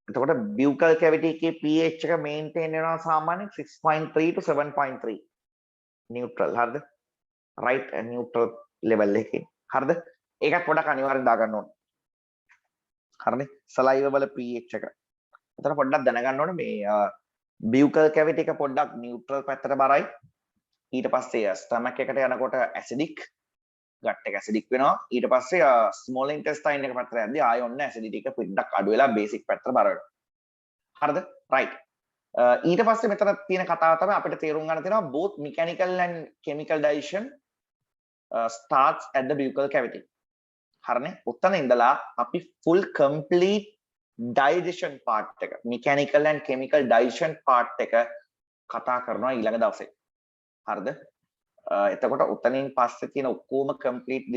එතකොට buccal cavity එකේ pH එක maintain වෙනවා සාමාන්‍යයෙන් 6.3 to 7.3 neutral හරිද right neutral level එකකින් හරිද ඒකත් පොඩක් අනිවාර්යෙන් දාගන්න ඕනේ හරිනේ saliva වල pH එක එතන පොඩ්ඩක් දැනගන්න ඕනේ මේ buccal cavity එක පොඩ්ඩක් neutral පැත්තට බරයි ඊට පස්සේ stomach එකට යනකොට acidic gut එක acidic වෙනවා ඊට පස්සේ small intestine එක පැත්තට යද්දී ආයෙ ඔන්න acidity එක පොඩ්ඩක් අඩු වෙලා basic පැත්තට බර වෙනවා හරිද right ඊට පස්සේ මෙතන තියෙන කතාව තමයි අපිට තේරුම් ගන්න තියෙනවා both mechanical and chemical digestion starts at the buccal cavity හරිනේ උත්තර ඉඳලා අපි full complete digestion part එක mechanical and chemical digestion part එක කතා කරනවා ඊළඟ දවසේ හරිද එතකොට උතනින් පස්සේ තියෙන ඔක්කොම complete